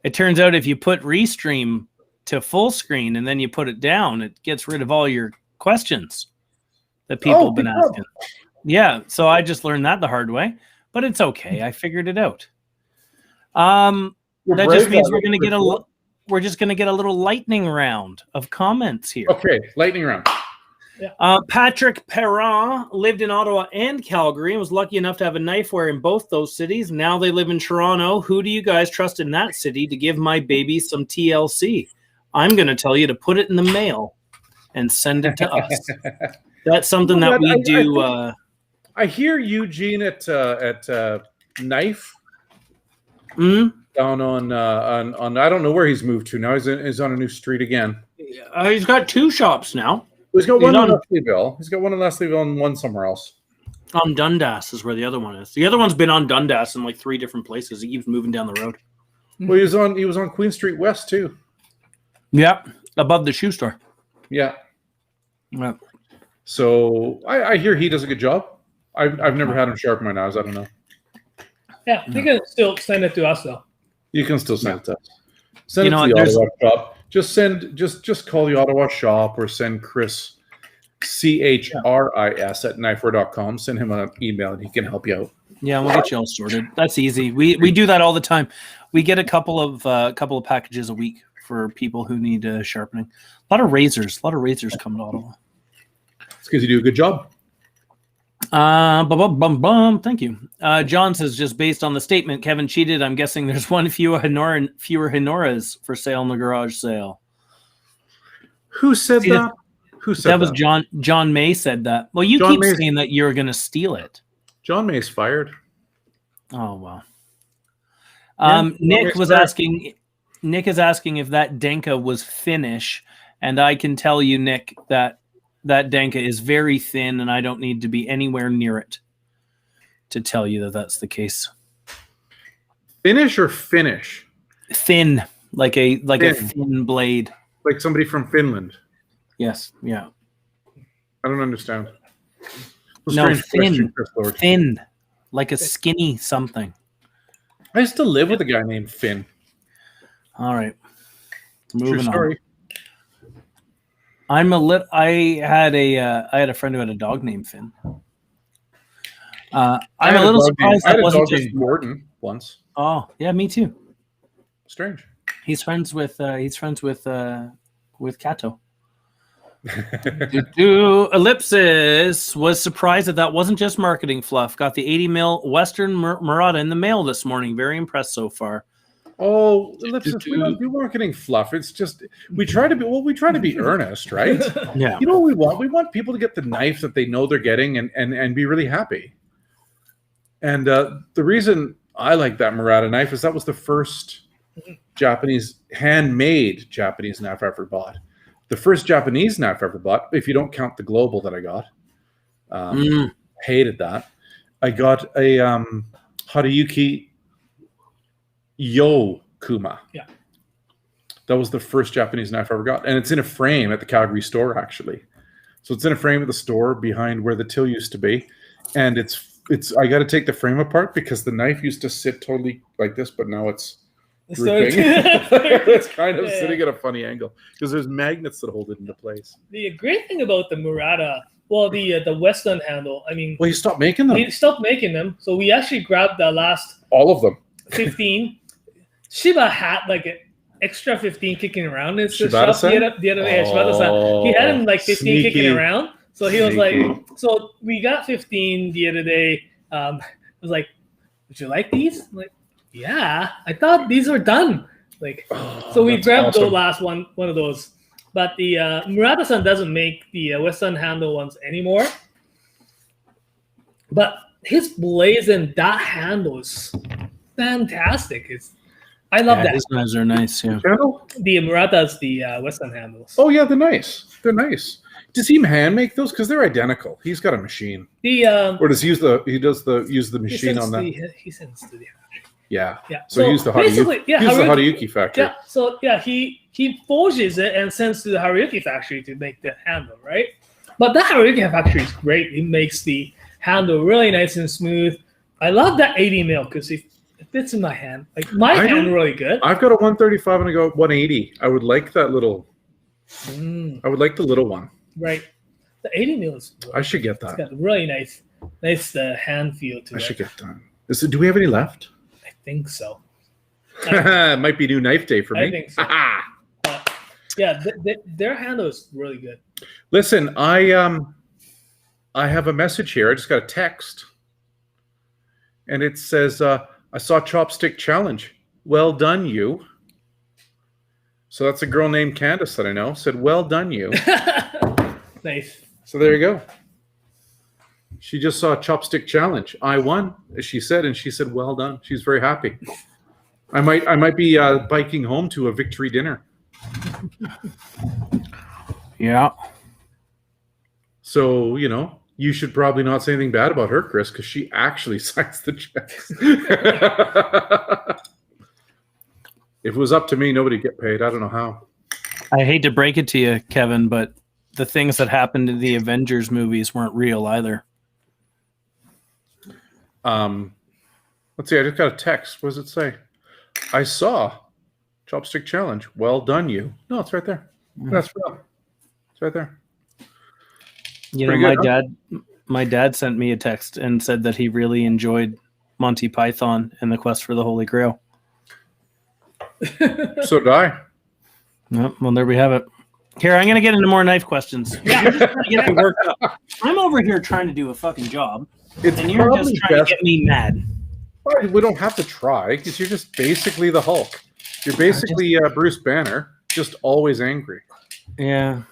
it turns out if you put Restream to full screen and then you put it down, it gets rid of all your questions that people have been asking. Yeah, so I just learned that the hard way, but it's okay. I figured it out. That just means we're just going to get a little lightning round of comments here. Okay, lightning round. Patrick Perrin lived in Ottawa and Calgary and was lucky enough to have a Knifewear in both those cities. Now they live in Toronto. Who do you guys trust in that city to give my baby some TLC? I'm going to tell you to put it in the mail and send it to us. That's something that we do. I hear Eugene at Knife down on I don't know where he's moved to now. He's on a new street again. He's got 2 shops now. He's got one in Leslieville. He's got one in Leslieville and one somewhere else. On Dundas is where the other one is. The other one's been on Dundas in like 3 different places. He keeps moving down the road. Well, he was on Queen Street West too. Yep, above the shoe store. Yeah. Yeah. So I hear he does a good job. I've never had him sharpen my knives. I don't know. Yeah, you can still send it to us though. You can still send it to us. Send it to the Ottawa shop. Just call the Ottawa shop or send Chris CHRIS at knifewear.com. Send him an email and he can help you out. Yeah, we'll get you all sorted. That's easy. We do that all the time. We get a couple of packages a week for people who need sharpening. A lot of razors come to Ottawa. It's because you do a good job. Thank you. John says, just based on the statement, Kevin cheated. I'm guessing there's fewer Hinoras for sale in the garage sale. Who said that? Who said that? That was John May said that. Well, you keep saying that you're going to steal it. John May's fired. Oh, wow. Nick is asking if that Denka was Finnish, and I can tell you, Nick, that Denka is very thin, and I don't need to be anywhere near it to tell you that that's the case. Finnish or Finnish? Thin, like a thin blade. Like somebody from Finland. Yes, yeah. I don't understand. No, thin, like a skinny something. I still live with a guy named Finn. All right, moving on. I had a friend who had a dog named Finn. I'm a little surprised that wasn't just Gordon once. Oh yeah, me too. Strange. He's friends with Kato. Ellipsis was surprised that wasn't just marketing fluff. Got the 80 mil Western Murata in the mail this morning. Very impressed so far. Oh, Ellipsis, we don't do marketing fluff. It's just we try to be earnest, right? Yeah. You know what we want? We want people to get the knife that they know they're getting and be really happy. And the reason I like that Murata knife is that was the first handmade Japanese knife I ever bought. The first Japanese knife I ever bought, if you don't count the global that I got. Hated that. I got a Haruyuki Yo Kuma. Yeah. That was the first Japanese knife I ever got. And it's in a frame at the Calgary store, actually. So it's in a frame at the store behind where the till used to be. And I got to take the frame apart because the knife used to sit totally like this, but now it's drooping. It's kind of sitting at a funny angle because there's magnets that hold it into place. The great thing about the Murata, well, the Western handle, I mean... Well, he stopped making them. He stopped making them. So we actually grabbed the last... All of them. 15. Shiba had like an extra 15 kicking around in his shop the other day. Oh, he had him like 15 sneaky. Kicking around. So he was like, so we got 15 the other day. I was like, would you like these? I'm like, yeah, I thought these were done. Like, so we grabbed the last one of those. But the Murata-san doesn't make the Western handle ones anymore. But his blaze and that handle is fantastic. I love that. These knives are nice. Yeah. The Murata's the Western handles. Oh yeah, they're nice. They're nice. Does he hand make those? Because they're identical. He's got a machine. Or does he use the machine on that? He sends to the factory. Yeah. So he used the Haruyuki factory. Yeah. So yeah, he forges it and sends to the Haruyuki factory to make the handle, right? But the Haruyuki factory is great. It makes the handle really nice and smooth. I love that 80 mil because it fits in my hand. Like my hand really good. I've got a 135 and I go 180. I would like that little. I would like the little one. Right. The 80 mil is. Really, I should get that. It's got a really nice hand feel to it. I should get that. Do we have any left? I think so. It might be new knife day for me. I think so. Yeah, their handle is really good. Listen, I have a message here. I just got a text. And it says, I saw Chopstick Challenge. Well done, you. So that's a girl named Candace that I know. Said, well done, you. Nice. So there you go. She just saw Chopstick Challenge. I won, as she said, and she said, well done. She's very happy. I might be biking home to a victory dinner. Yeah. So, you should probably not say anything bad about her, Chris, because she actually signs the checks. If it was up to me, nobody'd get paid. I don't know how. I hate to break it to you, Kevin, but the things that happened in the Avengers movies weren't real either. Let's see. I just got a text. What does it say? I saw Chopstick Challenge. Well done, you. No, it's right there. That's real. It's right there. My dad sent me a text and said that he really enjoyed Monty Python and the Quest for the Holy Grail. So did I. Well, there we have it. Here, I'm going to get into more knife questions. Yeah, you're just trying to get me worked up. I'm over here trying to do a fucking job, and you're just trying to get me mad. We don't have to try, because you're just basically the Hulk. You're basically Bruce Banner, just always angry. Yeah.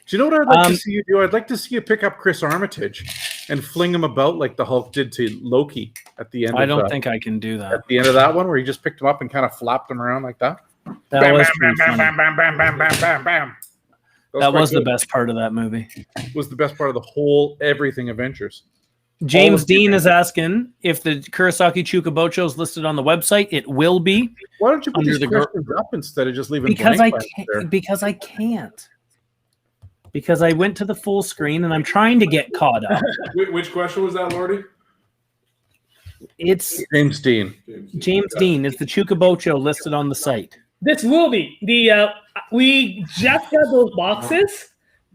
Do you know what I'd like to see you do? I'd like to see you pick up Chris Armitage and fling him about like the Hulk did to Loki at the end. I don't think I can do that. At the end of that one, where he just picked him up and kind of flapped him around like that. That was the best part of that movie. Was the best part of the whole everything Avengers. James Dean is asking if the Kurosaki Chukabocho is listed on the website. It will be. Why don't you put these questions up instead of just leaving because I can't. Because I can't. Because I went to the full screen and I'm trying to get caught up. Which question was that, Lordy? It's James Dean. James Dean. Is the Chukabocho listed on the site? This will be. We just got those boxes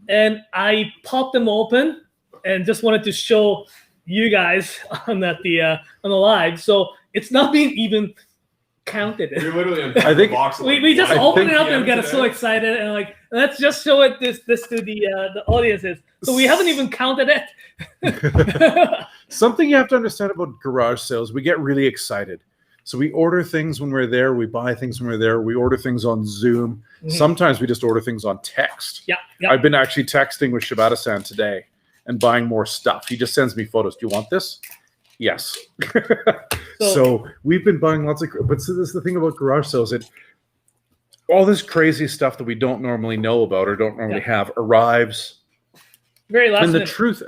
and I popped them open and just wanted to show you guys on the live. So it's not being even counted. You're literally I think box. We just open it up and get so excited and like let's just show it this to the audiences. So we haven't even counted it. Something you have to understand about garage sales, we get really excited. So we order things when we're there, we buy things when we're there, we order things on Zoom. Mm-hmm. Sometimes we just order things on text. Yeah. I've been actually texting with Shibata-san today and buying more stuff. He just sends me photos. Do you want this? Yes. So we've been buying lots of, but so this is the thing about garage sales. All this crazy stuff that we don't normally know about or don't normally have arrives very last minute.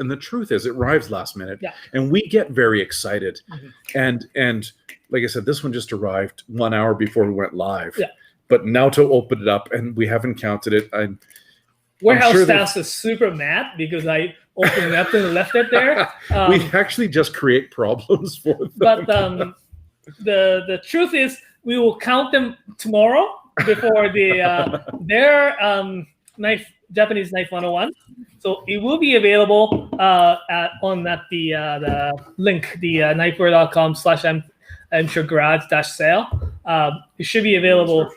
And the truth is it arrives last minute. Yeah. And we get very excited. Mm-hmm. And like I said, this one just arrived 1 hour before we went live. Yeah. but Naoto opened it up, and we haven't counted it. Warehouse sure staff is super mad because I opened it up and left it there. We actually just create problems for them. But the truth is, we will count them tomorrow before their Japanese Knife 101. So it will be available on the link, the knifewear.com/I'm sure garage-sale. It should be available.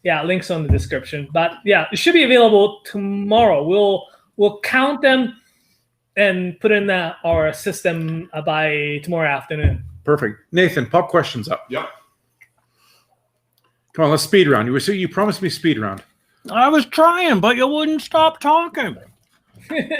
Yeah, links on the description. But yeah, it should be available tomorrow. We'll count them and put in our system by tomorrow afternoon. Perfect. Nathan, pop questions up. Yep. Come on, let's speed round. You promised me speed round. I was trying, but you wouldn't stop talking.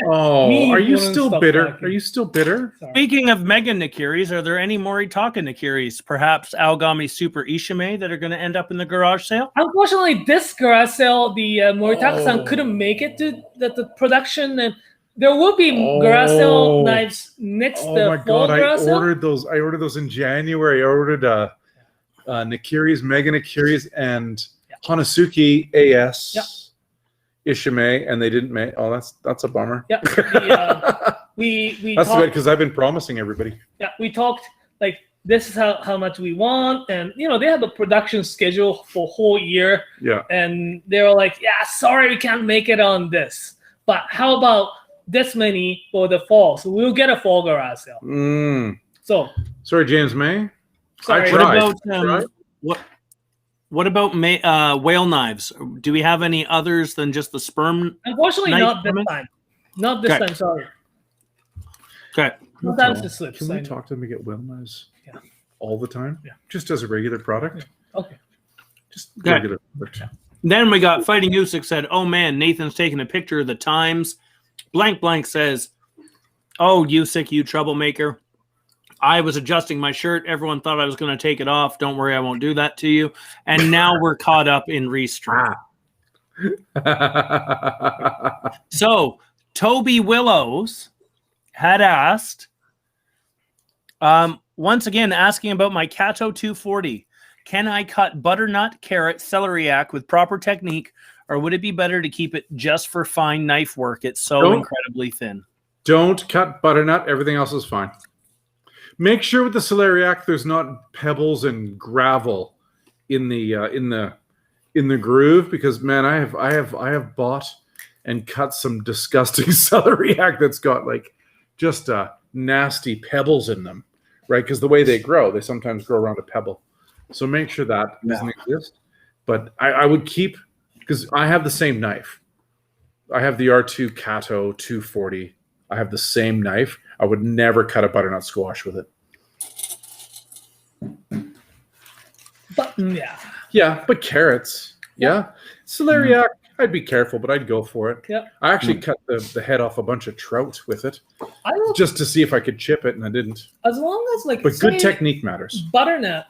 Oh, are you wouldn't still stop bitter? talking. Are you still bitter? Sorry. Speaking of Mega Nikiris, are there any Moritaka Nikiris, perhaps Algami Super Ishime, that are going to end up in the garage sale? Unfortunately, this garage sale, the Moritaka-san couldn't make it to the production, and there will be garage sale knives next Oh the my fall god, I garage sale. ordered those in January. I ordered Nikiris, Mega Nikiris, and Hanazuki AS Ishime, and they didn't make. Oh, that's a bummer. Yeah, we That's talked, good because I've been promising everybody. yeah, we talked like this is how much we want, and they have a production schedule for a whole year, Yeah. and they were like, yeah, sorry, we can't make it on this, but how about this many for the fall? So we'll get a fall garage sale. So Sorry, James May. sorry. I tried. What about whale knives? Do we have any others than just the sperm? Unfortunately, knife not this coming? time. Not this Okay. time. Sorry. Okay. Sometimes it slips. Can I we know. talk to them to get whale knives? Yeah. All the time? Yeah. Just as a regular product? Okay. Just Okay. regular product. Then we got Fighting Usyk said, "Oh man, Nathan's taking a picture of the times." Blank Blank says, "Oh, Usyk, you troublemaker. I was adjusting my shirt. Everyone thought I was going to take it off. Don't worry, I won't do that to you." And now we're caught up in restream. So Toby Willows had asked, once again, asking about my Kato 240. Can I cut butternut, carrot, celeriac with proper technique, or would it be better to keep it just for fine knife work? It's so incredibly thin. Don't cut butternut. Everything else is fine. Make sure with the celeriac there's not pebbles and gravel in the groove, because man, I have bought and cut some disgusting celeriac that's got like just nasty pebbles in them, right? Because the way they grow, they sometimes grow around a pebble. So make sure that doesn't exist. But I would keep, because I have the same knife. I have the R2 Kato 240. I have the same knife. I would never cut a butternut squash with it. But But carrots, celeriac, I'd be careful, but I'd go for it. Yeah. I actually cut the head off a bunch of trout with it, I will, just to see if I could chip it, and I didn't. as long as like. But good say technique matters. Butternut,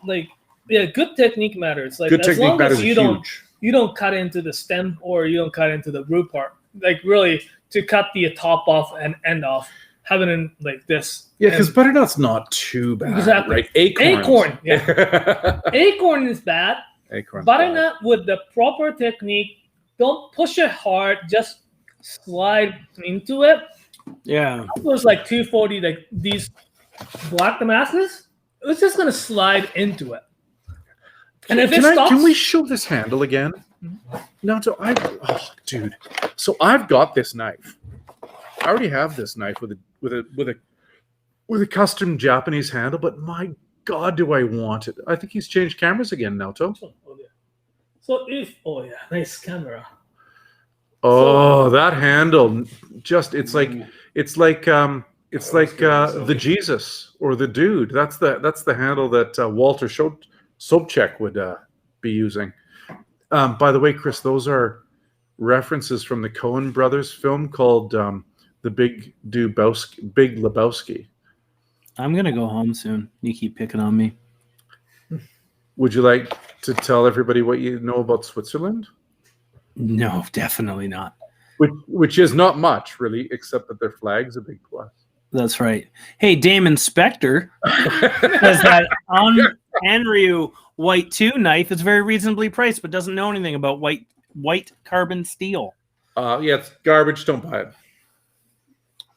good technique matters. Like Good as technique long matters as you huge. don't cut into the stem or you don't cut into the root part. Like really, to cut the top off and end off, having it like this. Yeah, because butternut's not too bad. Exactly. Right? Acorn. Yeah. Acorn is bad. Acorn. Butternut with the proper technique, don't push it hard, just slide into it. Yeah. It was like 240, like these black Damascus. It's just gonna slide into it. And if it stops, Can we show this handle again? No, so dude. So I've got this knife. I already have this knife with a custom Japanese handle, but my God, do I want it? I think he's changed cameras again, Naoto. So if nice camera. Oh, that handle! It's like the Jesus or the Dude. That's the handle that Walter Sobchak would be using. By the way, Chris, those are references from the Coen brothers film called The Big Lebowski. I'm going to go home soon. You keep picking on me. Would you like to tell everybody what you know about Switzerland? No, definitely not. Which is not much, really, except that their flag's a big plus. That's right. Hey, Damon Spector says that Andrew White 2 knife is very reasonably priced, but doesn't know anything about white carbon steel. Yeah, it's garbage. Don't buy it.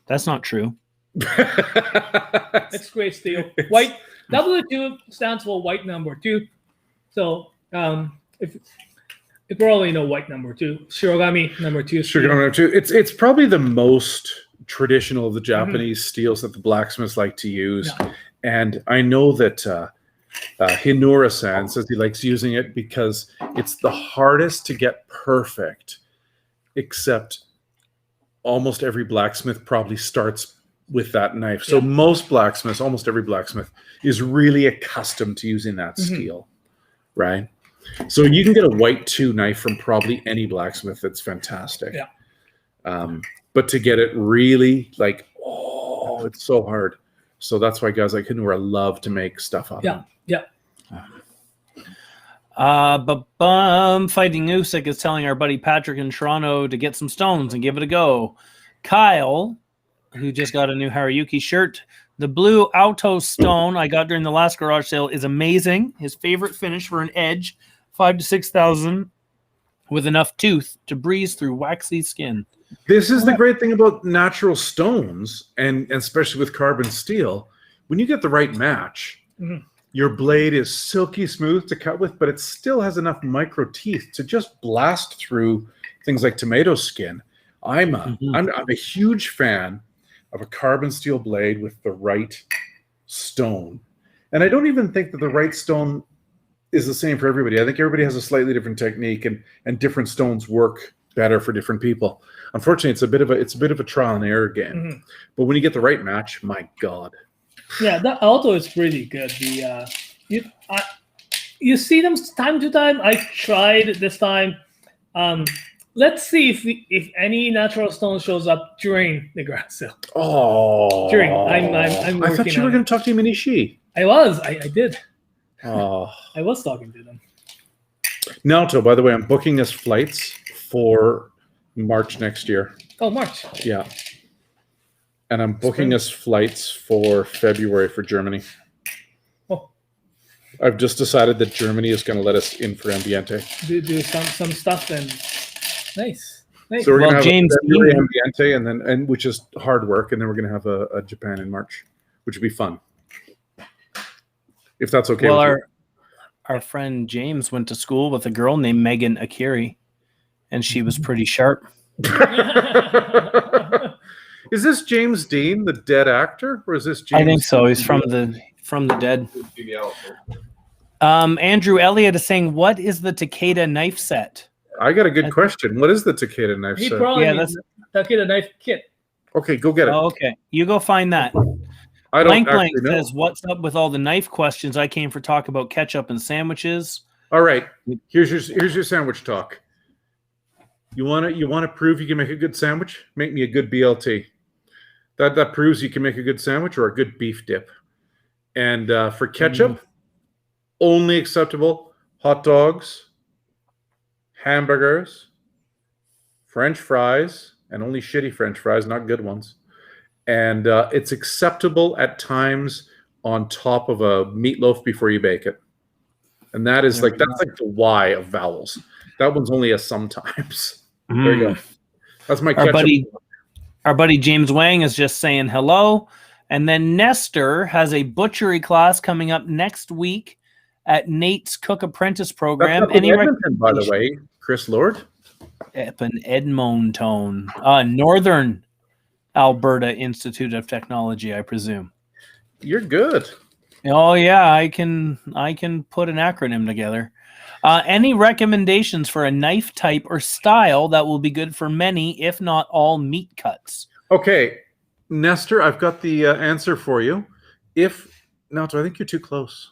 That's not true. It's great steel. White W2 stands for white number 2. So if we already know white number 2, Shirogami number 2. Sugar number 2. It's probably the most traditional of the Japanese steels that the blacksmiths like to use. Yeah. And I know that Hinura-san says he likes using it because it's the hardest to get perfect, except almost every blacksmith probably starts with that knife. So most blacksmiths, almost every blacksmith, is really accustomed to using that steel, right? So you can get a white 2 knife from probably any blacksmith. That's fantastic. Yeah. But to get it really like, it's so hard. So that's why guys like Hinura love to make stuff out of them. Yeah. Fighting Usyk is telling our buddy Patrick in Toronto to get some stones and give it a go. Kyle, who just got a new Haruyuki shirt, the blue Auto stone I got during the last garage sale is amazing. His favorite finish for an edge, 5,000 to 6,000, with enough tooth to breeze through waxy skin. This is the great thing about natural stones, and especially with carbon steel. When you get the right match, your blade is silky smooth to cut with, but it still has enough micro teeth to just blast through things like tomato skin. I'm a huge fan of a carbon steel blade with the right stone. And I don't even think that the right stone is the same for everybody. I think everybody has a slightly different technique, and different stones work better for different people. Unfortunately, it's a bit of a trial and error game. But when you get the right match, my God. Yeah, that auto is pretty good. The you see them time to time. I tried this time. Let's see if any natural stone shows up during the garage sale. I'm working I thought you were going to talk to Minishi. I did. Oh. I was talking to them. Naoto, by the way, I'm booking us flights for March next year. Oh, March. Yeah. And I'm booking us flights for February for Germany. Oh. I've just decided that Germany is going to let us in for Ambiente. Do some stuff and nice. So we're going to have James a February Ambiente, and which is hard work, and then we're going to have a Japan in March, which would be fun. If that's okay. Well, our friend James went to school with a girl named Megan Akiri, and she was pretty sharp. Is this James Dean, the dead actor, or is this James? I think so. He's from the dead. Andrew Elliott is saying, "What is the Takeda knife set?" I got a good question. What is the Takeda knife set? That's Takeda knife kit. Okay, go get it. Oh, okay, you go find that. I don't Blank know. says, "What's up with all the knife questions? I came for talk about ketchup and sandwiches." All right, here's your sandwich talk. You want to prove you can make a good sandwich? Make me a good BLT. That proves you can make a good sandwich or a good beef dip. And for ketchup, only acceptable hot dogs, hamburgers, French fries, and only shitty French fries, not good ones. And it's acceptable at times on top of a meatloaf before you bake it. And that's like the Y of vowels. That one's only a sometimes. There you go. That's my ketchup. Our buddy James Wang is just saying hello. And then Nestor has a butchery class coming up next week at Nate's Cook Apprentice program. That's Edmonton, by the way, Chris Lord. Up in Edmonton, Northern Alberta Institute of Technology, I presume. You're good. Oh yeah, I can put an acronym together. Any recommendations for a knife type or style that will be good for many, if not all, meat cuts? Okay, Nestor, I've got the answer for you. I think you're too close.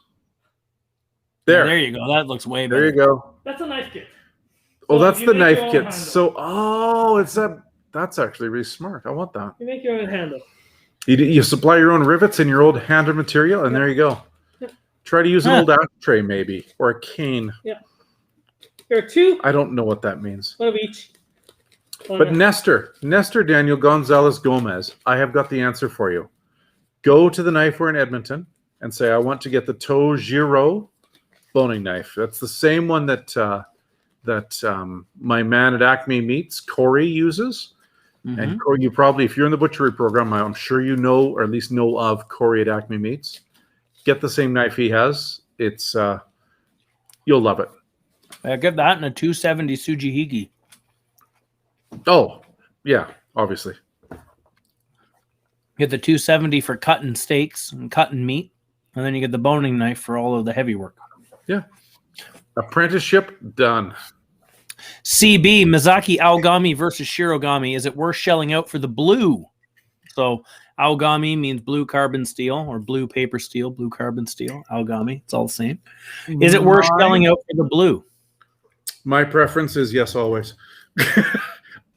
There. There you go. That looks way better. There you go. That's a knife kit. Oh, that's the knife kit. So, that's actually really smart. I want that. You make your own handle. You supply your own rivets and your old handle material, and there you go. Try to use an old ashtray, maybe, or a cane. Yeah. There are two. I don't know what that means. One of each. But Nestor Daniel Gonzalez Gomez, I have got the answer for you. Go to the Knifewear in Edmonton, and say, I want to get the Tojiro boning knife. That's the same one that my man at Acme Meats, Corey, uses. Mm-hmm. And Corey, you probably, if you're in the butchery program, I'm sure you know, or at least know of Corey at Acme Meats. Get the same knife he has. It's you'll love it. I get that in a 270 Tsujihiki. Oh, yeah, obviously. Get the 270 for cutting steaks and cutting meat, and then you get the boning knife for all of the heavy work. Yeah. Apprenticeship done. CB, Mizaki Aogami versus Shirogami. Is it worth shelling out for the blue? So Aogami means blue carbon steel or blue paper steel, blue carbon steel. Aogami, it's all the same. Is it worth shelling out for the blue? My preference is yes, always.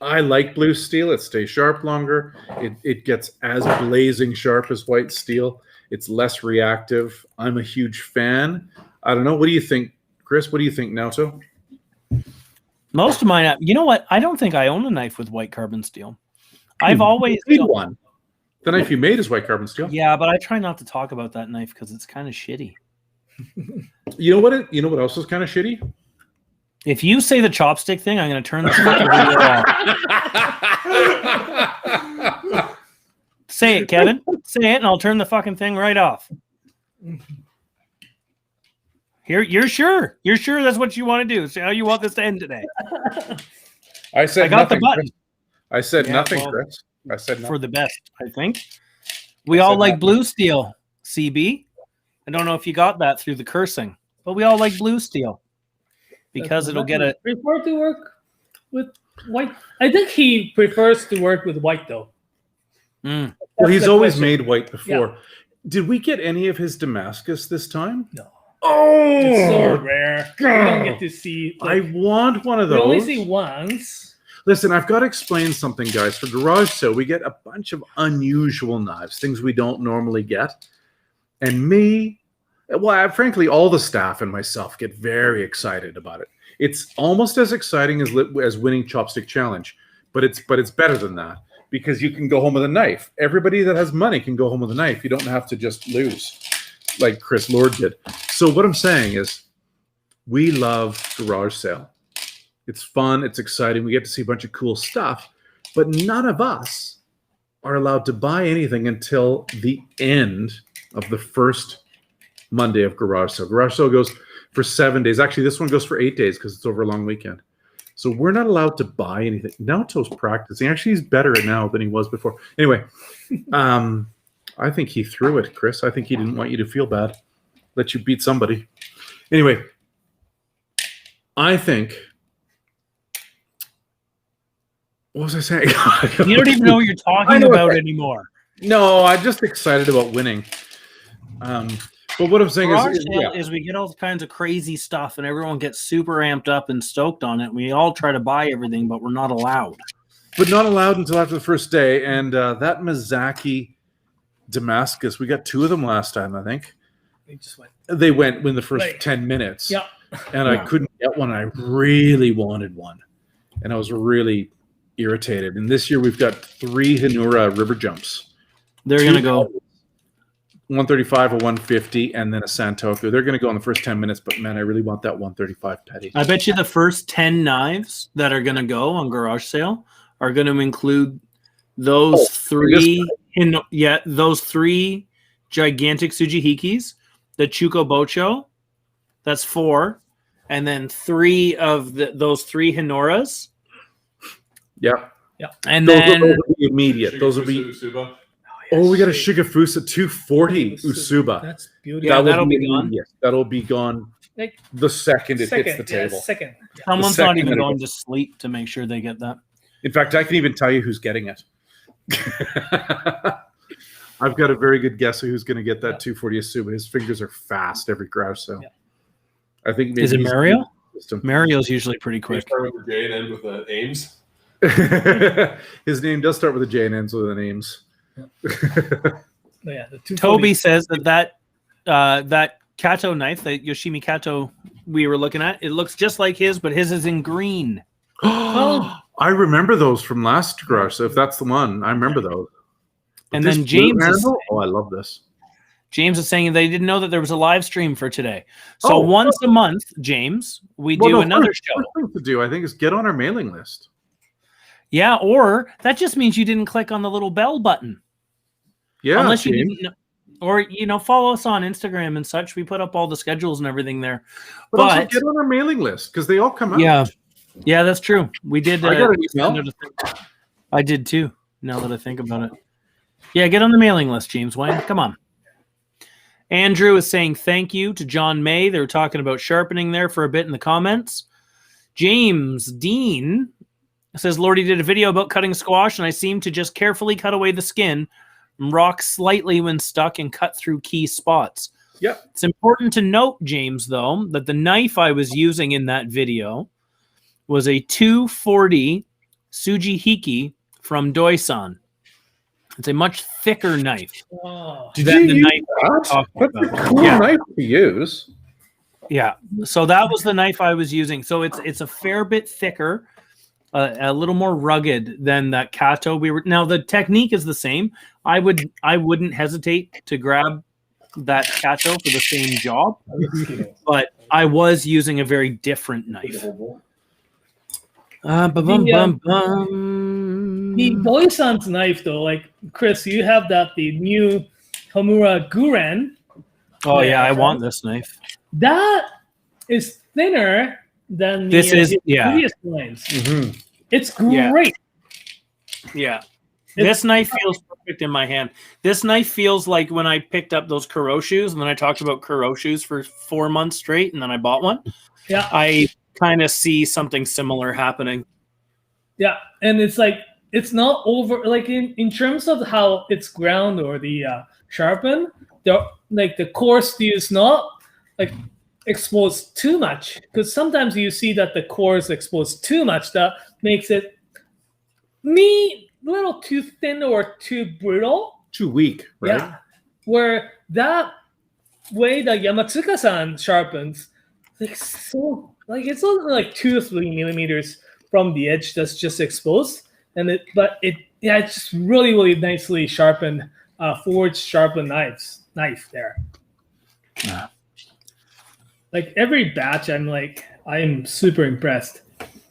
I like blue steel. It stays sharp longer. It gets as blazing sharp as white steel. It's less reactive. I'm a huge fan. I don't know. What do you think, Chris? What do you think, Naoto? Most of mine, you know what? I don't think I own a knife with white carbon steel. I've always made one. The knife you made is white carbon steel. Yeah, but I try not to talk about that knife because it's kind of shitty. You know what? You know what else is kind of shitty? If you say the chopstick thing, I'm going to turn this fucking video off. Say it, Kevin. Say it, and I'll turn the fucking thing right off. Here, you're sure? You're sure that's what you want to do? So how you want this to end today? I said I got nothing, the button. Chris. I said nothing, well, Chris. I said nothing. For the best, I think. We all like blue steel, CB. I don't know if you got that through the cursing, but we all like blue steel because it'll get a. Prefer to work with white. I think he prefers to work with white though. Mm. Well, he's always made white before. Yeah. Did we get any of his Damascus this time? No. Oh, it's so rare. We don't get to see. I want one of those. We only see once. Listen, I've got to explain something, guys. For garage sale, we get a bunch of unusual knives, things we don't normally get. And frankly, all the staff and myself get very excited about it. It's almost as exciting as winning Chopstick Challenge, but it's better than that because you can go home with a knife. Everybody that has money can go home with a knife. You don't have to just lose like Chris Lord did. So what I'm saying is we love garage sale. It's fun. It's exciting. We get to see a bunch of cool stuff, but none of us are allowed to buy anything until the end of the first Monday of garage sale. Garage sale goes for 7 days. Actually, this one goes for 8 days because it's over a long weekend. So we're not allowed to buy anything. Naoto's practicing. Actually, he's better at now than he was before. Anyway, I think he threw it, Chris. I think he didn't want you to feel bad. Let you beat somebody. Anyway, I think... What was I saying? You don't even know what you're talking about anymore. No, I'm just excited about winning. But what I'm saying is we get all kinds of crazy stuff and everyone gets super amped up and stoked on it. We all try to buy everything, but we're not allowed. But not allowed until after the first day. And that Mizaki Damascus, we got 2 of them last time, I think. They went in the first 10 minutes. Yeah. And I couldn't get one. I really wanted one. And I was really irritated. And this year we've got 3 Hinura river jumps. They're going to go 135, a 150, and then a Santoku. They're going to go in the first 10 minutes, but man, I really want that 135 petty. I bet you the first 10 knives that are going to go on garage sale are going to include those those 3 gigantic Tsujihikis, the Chuko Bocho, that's 4, and then 3 of those 3 Hinoras. Yeah. Yeah. And those will be immediate. Those will be Usuba. Oh, we got a Shigafusa 240 Usuba. That's beautiful. Yeah, that'll be gone. Yes, that'll be gone the second it hits the table. Second. Someone's not even going to sleep to make sure they get that. In fact, I can even tell you who's getting it. I've got a very good guess of who's going to get that 240 Usuba. His fingers are fast every garage sale. Yeah. I think maybe is it Mario? Mario's usually pretty quick. Start with a J and end with an Ames. His name does start with a J and ends with an Ames. Yeah, Toby says that Kato knife, that Yoshimi Kato we were looking at, it looks just like his, but his is in green. Oh, I remember those from last garage. So if that's the one, I remember those. But and then James I love this. James is saying they didn't know that there was a live stream for today. So once a month, James, we do another show. First thing to do, I think, is get on our mailing list. Yeah, or that just means you didn't click on the little bell button. Yeah, unless you didn't know, or follow us on Instagram and such. We put up all the schedules and everything there. But also get on our mailing list because they all come out. Yeah, that's true. We did. I got an email. I did too. Now that I think about it, yeah, get on the mailing list, James Wayne. Come on. Andrew is saying thank you to John May. They were talking about sharpening there for a bit in the comments. James Dean says Lordy did a video about cutting squash, and I seem to just carefully cut away the skin, rock slightly when stuck, and cut through key spots. Yep. It's important to note, James, though, that the knife I was using in that video was a 240 Sujihiki from Doisan. It's a much thicker knife. Wow. Than the knife. That's a cool knife to use. Yeah. So that was the knife I was using. So it's a fair bit thicker, a little more rugged than that Kato we were. Now the technique is the same. I wouldn't hesitate to grab that Kato for the same job, but I was using a very different knife. The Doisan's knife, though, like Chris, you have the new Hamura Guren. Oh yeah, I want this knife. That is thinner than the previous lines. Mm-hmm. It's great. Yeah. This knife feels perfect in my hand. This knife feels like when I picked up those Kuro shoes, and then I talked about Kuro shoes for 4 months straight, and then I bought one. Yeah. I kind of see something similar happening. Yeah, and it's like it's not over like in terms of how it's ground or the sharpen, the coarse is not like exposed too much, because sometimes you see that the core is exposed too much. That makes it a little too thin or too brittle, too weak, right? Yeah, where that way that Yamatsuka-san sharpens, it's only like 2 or 3 millimeters from the edge that's just exposed, it's just really, really nicely sharpened, forged sharpened knife there. Yeah. Like every batch, I'm super impressed.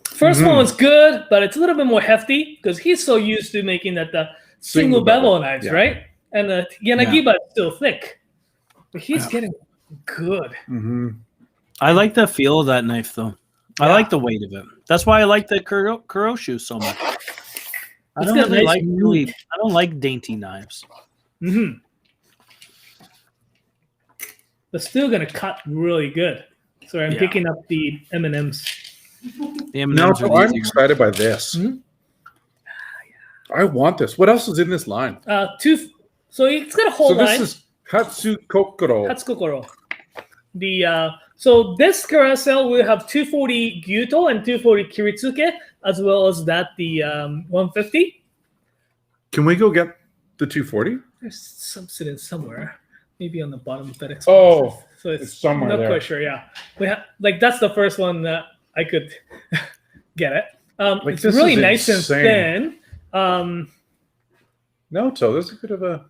First one was good, but it's a little bit more hefty because he's so used to making the single bevel knives, right? And the Yanagiba is still thick, but he's getting good. Mm-hmm. I like the feel of that knife, though. I like the weight of it. That's why I like the Kuro shoe so much. I don't like dainty knives. Mm-hmm. But still gonna cut really good. So I'm picking up the M&Ms. Now I'm excited by this. Mm-hmm. I want this. What else is in this line? So it's got a whole line. So this is Hatsukokoro. Hatsukokoro. So this carousel will have 240 Gyuto and 240 Kiritsuke, as well as the 150. Can we go get the 240? There's some sitting somewhere, maybe on the bottom of FedEx. Oh, so it's somewhere not there. quite sure. Yeah, we have that's the first one that I could get it. It's really nice and thin. No, so there's a bit of a.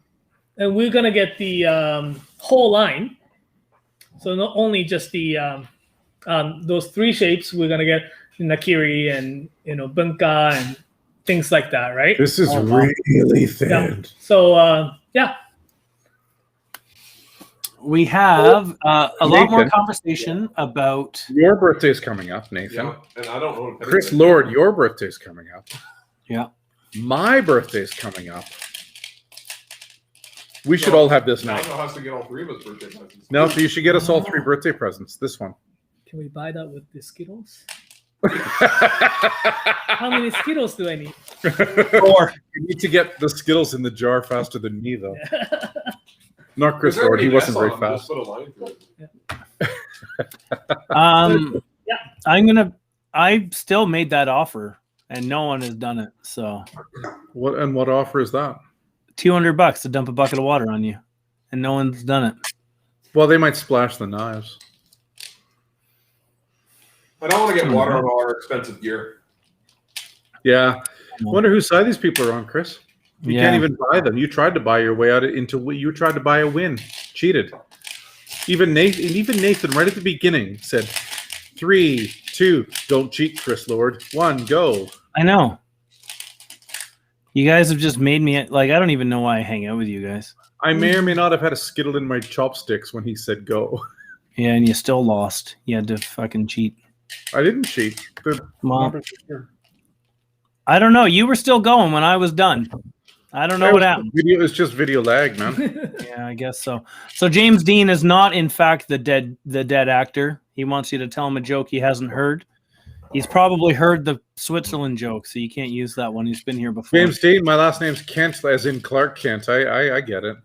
And we're gonna get the whole line. So not only just the those 3 shapes, we're gonna get Nakiri and Bunka and things like that, right? This is really thin. Yeah. So we have a lot more conversation about your birthday's coming up, Nathan. Yeah, and I don't know. Chris Lord, your birthday's coming up. Yeah. My birthday's coming up. We should all have this night. Now has to get all 3 of us birthday presents. No, so you should get us all 3 birthday presents. This one. Can we buy that with the Skittles? How many Skittles do I need? 4. You need to get the Skittles in the jar faster than me, though. Not Chris Lord. He wasn't very fast. Put a line through Yeah. I still made that offer, and no one has done it. So, what offer is that? $200 to dump a bucket of water on you, and no one's done it. Well, they might splash the knives. I don't want to get water on all our expensive gear. Yeah. I wonder whose side these people are on, Chris. You can't even buy them. You tried to buy your way out you tried to buy a win. cheated. Even Nathan, right at the beginning, said 3, 2, don't cheat, Chris Lord. 1, go. I know. You guys have just made me like I don't even know why I hang out with you guys. I may or may not have had a Skittle in my chopsticks when he said go. Yeah, and you still lost. You had to fucking cheat. I didn't cheat. Well, I don't know. You were still going when I was done. I don't know what happened. It's just video lag, man. Yeah, I guess so. So James Dean is not, in fact, the dead actor. He wants you to tell him a joke he hasn't heard. He's probably heard the Switzerland joke, so you can't use that one. He's been here before. James Dean, my last name's Kent, as in Clark Kent. I get it.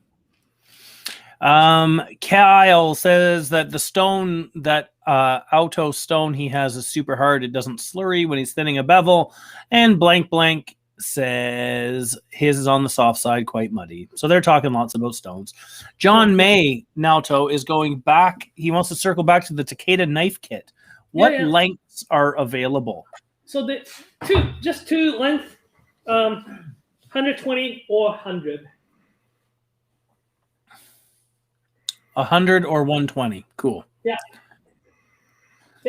Kyle says that the stone, that auto stone he has is super hard. It doesn't slurry when he's thinning a bevel. And blank says his is on the soft side, quite muddy. So they're talking lots about stones. John May Nauto is going back. He wants to circle back to the Takeda knife kit. What lengths are available? So the two length, 120 or 100. 100 or 120. Cool. Yeah.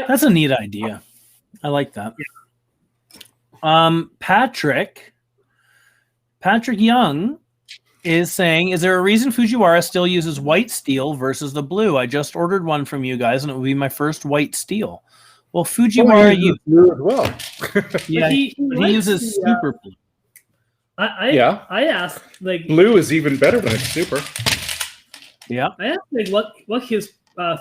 That's a neat idea. I like that. Yeah. Patrick Young is saying, is there a reason Fujiwara still uses white steel versus the blue? I just ordered one from you guys, and it will be my first white steel. Well, Fujiwara uses blue as well. Yeah, he uses super blue. I asked blue is even better when it's super. Yeah. I asked what his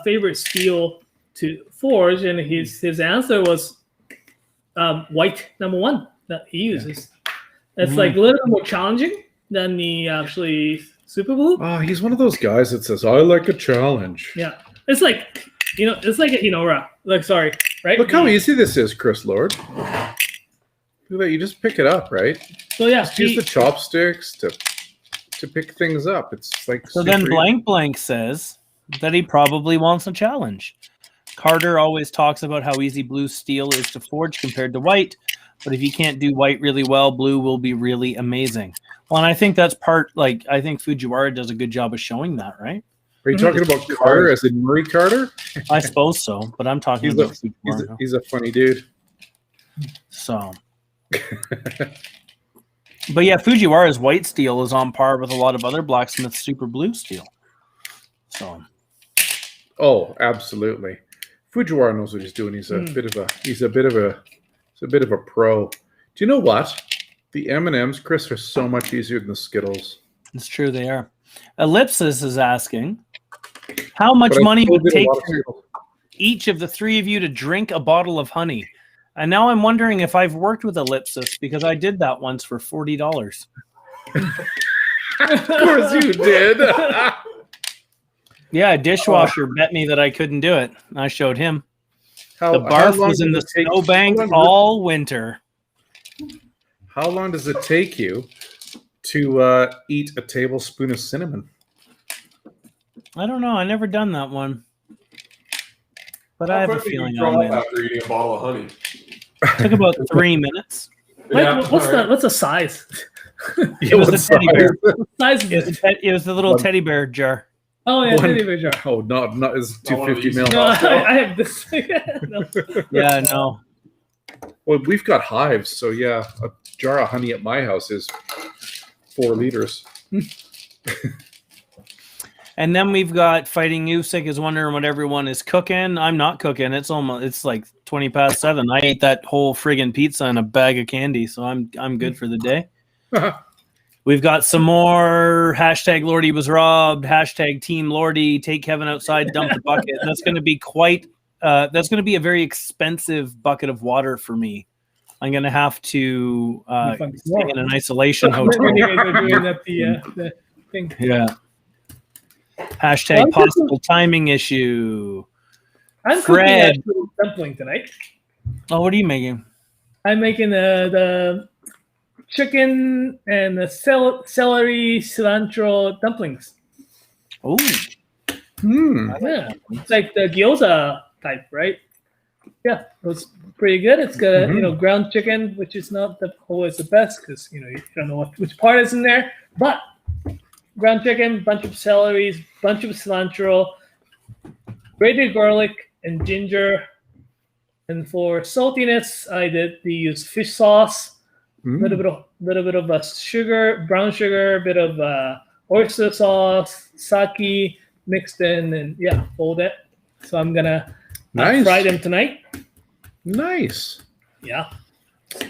favorite steel to forge, and his answer was white #1 that he uses. It's like a little more challenging than the actually super blue. Oh, he's one of those guys that says, I like a challenge. Yeah. It's like, it's like a Hinora. Sorry, right? Look how easy this is, Chris Lord. Look at that. You just pick it up, right? So yeah. Just use the chopsticks to pick things up. It's like so. Then blank says that he probably wants a challenge. Carter always talks about how easy blue steel is to forge compared to white, but if you can't do white really well, blue will be really amazing. Well, and I think that's I think Fujiwara does a good job of showing that, right? Are you talking about Carter as in Murray Carter? I suppose so, but I'm talking about Fujiwara. He's a funny dude. So, but yeah, Fujiwara's white steel is on par with a lot of other blacksmiths' super blue steel. So, oh, absolutely. Fujiwara knows what he's doing. He's a bit of a pro. Do you know what? The M&Ms, Chris, are so much easier than the Skittles. It's true, they are. Ellipsis is asking, how much money would it take for each of the three of you to drink a bottle of honey? And now I'm wondering if I've worked with Ellipsis, because I did that once for $40. Of course you did. Yeah, a dishwasher bet me that I couldn't do it. I showed him. The barf was in the snowbank all winter. How long does it take you to eat a tablespoon of cinnamon? I don't know. I never done that one. But I have a feeling I'll win. After eating a bottle of honey. Took about 3 minutes. Yeah, what's the size? It was the teddy bear. Size It was the little teddy bear jar. Oh yeah, teddy bear jar. Oh, not it's 250 mil. No, I have this. No. Yeah, no. Well, we've got hives, so yeah, a jar of honey at my house is 4 liters. And then we've got Fighting Usyk is wondering what everyone is cooking. I'm not cooking. It's like 20 past 7. I ate that whole friggin' pizza and a bag of candy, so I'm good for the day. We've got some more hashtag Lordy was robbed, hashtag Team Lordy, take Kevin outside, dump the bucket. That's going to be that's going to be a very expensive bucket of water for me. I'm going to have to stay in an isolation hotel. Yeah. Hashtag possible timing issue. I'm Fred. cooking a dumpling tonight. Oh, what are you making? I'm making the chicken and the celery cilantro dumplings. Oh. Yeah. It's like the gyoza type, right? Yeah, it was pretty good. It's got ground chicken, which is not always the best because you don't know which part is in there. But ground chicken, bunch of celery, bunch of cilantro, grated garlic and ginger. And for saltiness, I did use fish sauce, little bit of sugar, brown sugar, bit of oyster sauce, sake mixed in, and yeah, hold it. So I'm gonna fry them tonight. Nice. Yeah.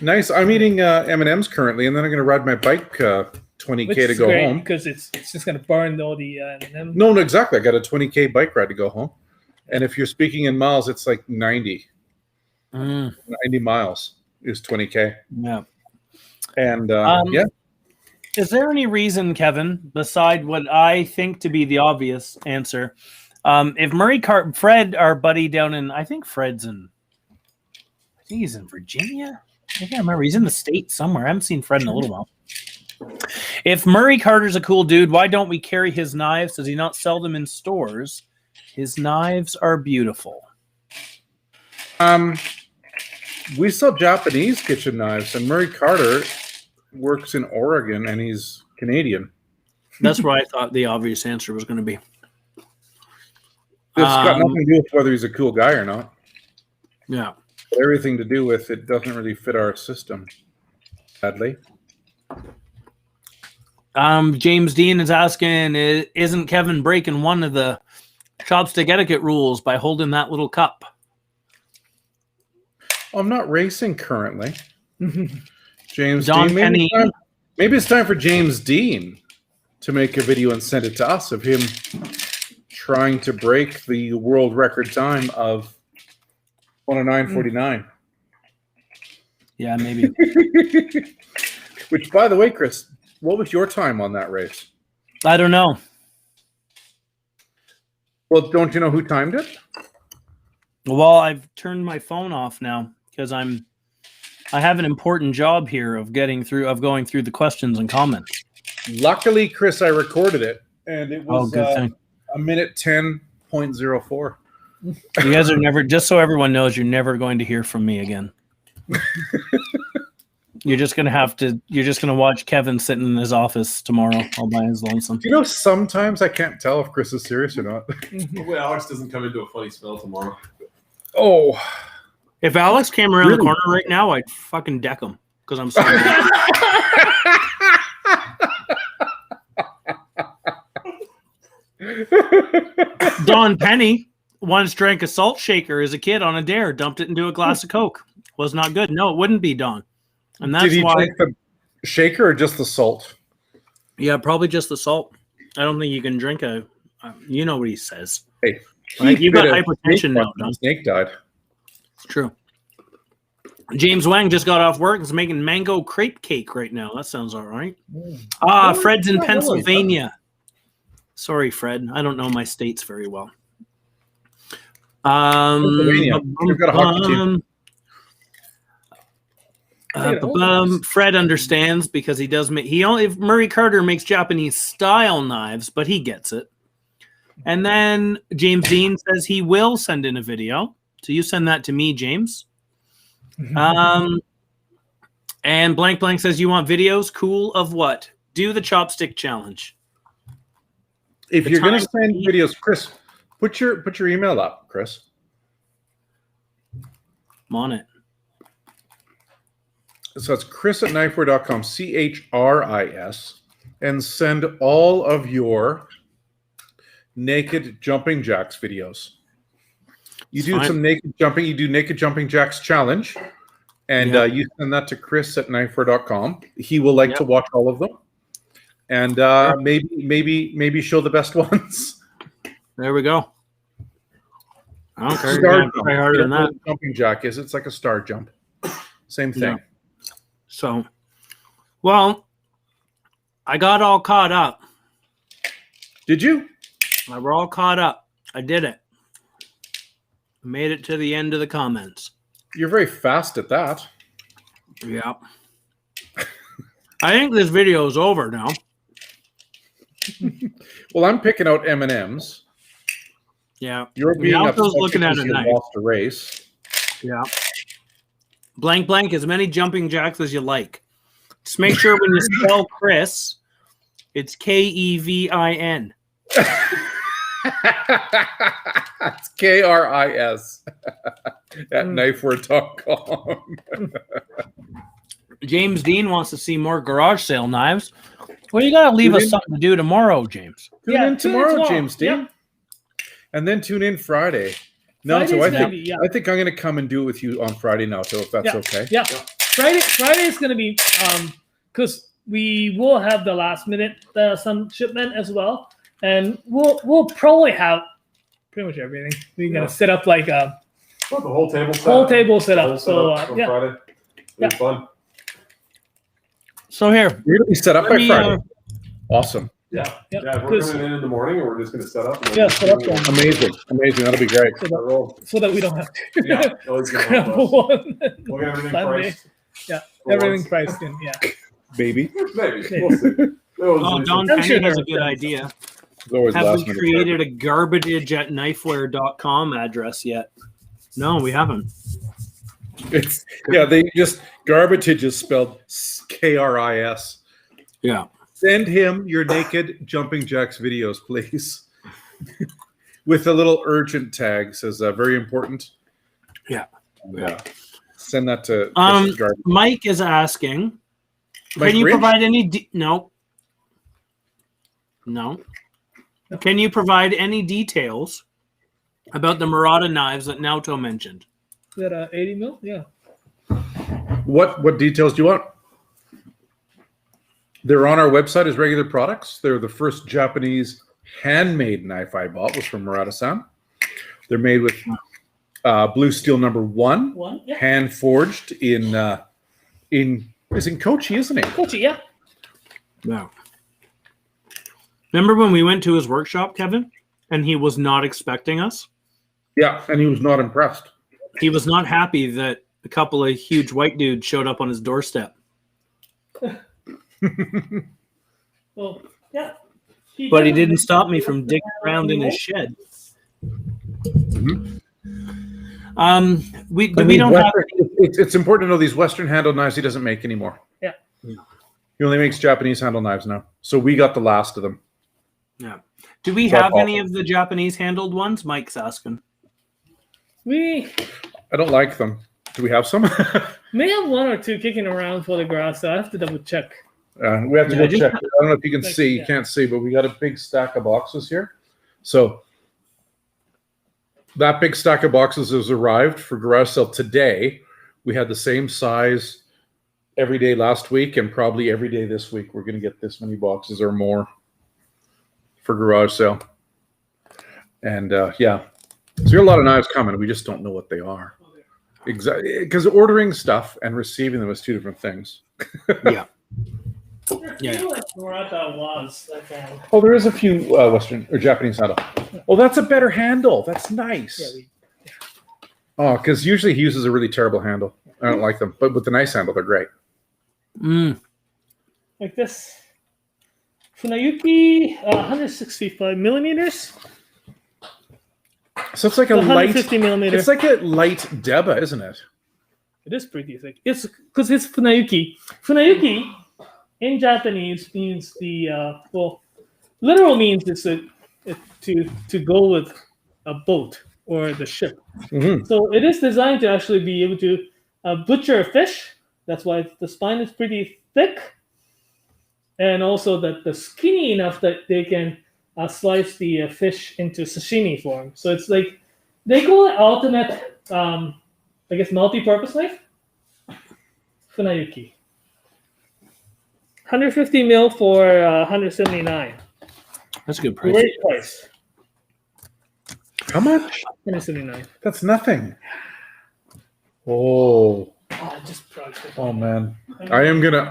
Nice. I'm eating M&Ms currently, and then I'm going to ride my bike 20K to go home. Because it's just going to burn all the M&Ms. No, exactly. I got a 20K bike ride to go home. And if you're speaking in miles, it's like 90. 90 miles is 20K. Yeah. And yeah. Is there any reason, Kevin, beside what I think to be the obvious answer, if Fred, our buddy down in, I think he's in Virginia. I can't remember. He's in the States somewhere. I haven't seen Fred in a little while. If Murray Carter's a cool dude, why don't we carry his knives? Does he not sell them in stores? His knives are beautiful. We sell Japanese kitchen knives, and Murray Carter works in Oregon, and he's Canadian. That's where I thought the obvious answer was going to be. It's got nothing to do with whether he's a cool guy or not. Yeah. Everything to do with it doesn't really fit our system, sadly. James Dean is asking, isn't Kevin breaking one of the chopstick etiquette rules by holding that little cup? I'm not racing currently. James Don Dean, maybe it's time for James Dean to make a video and send it to us of him trying to break the world record time of 109.49. Yeah, maybe. Which, by the way, Chris, what was your time on that race? I don't know. Well, don't you know who timed it? Well, I've turned my phone off now because I have an important job here of going through the questions and comments. Luckily, Chris, I recorded it, and it was good thing. a minute 10.04. You guys are never, just so everyone knows, you're never going to hear from me again. You're just going to watch Kevin sitting in his office tomorrow all by his lonesome. You know, sometimes I can't tell if Chris is serious or not. Hopefully Alex doesn't come into a funny spell tomorrow. Oh. If Alex came around the corner right now, I'd fucking deck him because I'm sorry. Don Penny once drank a salt shaker as a kid on a dare, dumped it into a glass of Coke. Was not good. No, it wouldn't be, Don. And that's Did he why. drink the shaker or just the salt? Yeah, probably just the salt. I don't think you can drink you know what he says. Hey, like, you've got hypertension now, Don. Snake died. It's true. James Wang just got off work and is making mango crepe cake right now. That sounds all right. Fred's in Pennsylvania. Sorry, Fred. I don't know my states very well. Pennsylvania. We've got a hockey team. Fred understands because he does make Murray Carter makes Japanese style knives, but he gets it. And then James Dean says he will send in a video. So you send that to me, James. And blank blank says you want videos. Cool. Of what? Do the chopstick challenge. If you're going to send videos, Chris, put your email up, Chris. I'm on it. So it's chris@knifewear.com, CHRIS, and send all of your naked jumping jacks videos. You do some naked jumping. You do naked jumping jacks challenge, and you send that to chris@knifewear.com. He will like to watch all of them, and maybe show the best ones. There we go. I don't care. Star try harder than that. Jumping jack is it's like a star jump. Same thing. Yeah. So, well, I got all caught up. Did you? We're all caught up. I did it. Made it to the end of the comments. You're very fast at that. Yeah. I think this video is over now. Well, I'm picking out M&Ms. Yeah. You're being upset looking at because a you knife. lost a race. Yeah. Blank blank, as many jumping jacks as you like. Just make sure when you spell Chris, It's Kevin. It's KRIS at knifewear.com. James Dean wants to see more garage sale knives. Well, you got to leave us something to do tomorrow, James. Tune in tomorrow, James Dean. Yep. And then tune in Friday. No, so I think I'm going to come and do it with you on Friday now, so if that's okay. Yeah. Friday is going to be because we will have the last minute some shipment as well, and we'll probably have pretty much everything. We're going to set up like the whole table set up. So Friday. It'll be fun. So here, really set up by Friday. Awesome. Yeah. We're coming in the morning, or we're just going to set up. Set up. Amazing. That'll be great. So that we don't have to. Yeah. Scramble one. We'll get everything priced. Yeah. Everything priced in. Yeah. Maybe. We'll see. Don Penny has a good idea. Have we created a garbage at knifewear.com address yet? No, we haven't. They just garbage is spelled KRIS. Yeah. Send him your naked jumping jacks videos, please. With a little urgent tag says very important. Yeah. Send that to Mike is asking, Mike can you Rich? provide any No. Can you provide any details about the Murata knives that Naoto mentioned? Is that 80 mil? Yeah. What details do you want? They're on our website as regular products. They're the first Japanese handmade knife I bought was from Murata-san. They're made with blue steel number 1, hand forged in Kochi, isn't it? Kochi, yeah. No. Remember when we went to his workshop, Kevin, and he was not expecting us? Yeah, and he was not impressed. He was not happy that a couple of huge white dudes showed up on his doorstep. Well, yeah. But he didn't stop me from digging around in his shed. Mm-hmm. We don't have. It's important to know these Western handle knives he doesn't make anymore. Yeah. He only makes Japanese handle knives now. So we got the last of them. Yeah. Do we have any of the Japanese handled ones? Mike's asking. I don't like them. Do we have some? may have one or two kicking around for the garage, so I have to double check. We have to go check. I don't know if you can see. You can't see, but we got a big stack of boxes here. So that big stack of boxes has arrived for garage sale today. We had the same size every day last week and probably every day this week. We're going to get this many boxes or more for garage sale. And so there are a lot of knives coming. We just don't know what they are. Exactly, because ordering stuff and receiving them is two different things. Yeah. Oh, there is a few Western or Japanese handle. Oh, that's a better handle. That's nice. Oh, because usually he uses a really terrible handle. I don't like them, but with the nice handle, they're great. Like this. Funayuki, 165 millimeters. So it's like a 150 millimeter. It's like a light Deba, isn't it? It is pretty thick. It's because it's Funayuki. Funayuki in Japanese means literal means it's to go with a boat or the ship. Mm-hmm. So it is designed to actually be able to butcher a fish. That's why the spine is pretty thick, and also that the skinny enough that they can slice the fish into sashimi form. So it's like they call it ultimate, multi-purpose knife. Funayuki. 150 mil for 179. That's a good price. Great price. How much? 179. That's nothing. Oh. Oh man. I am gonna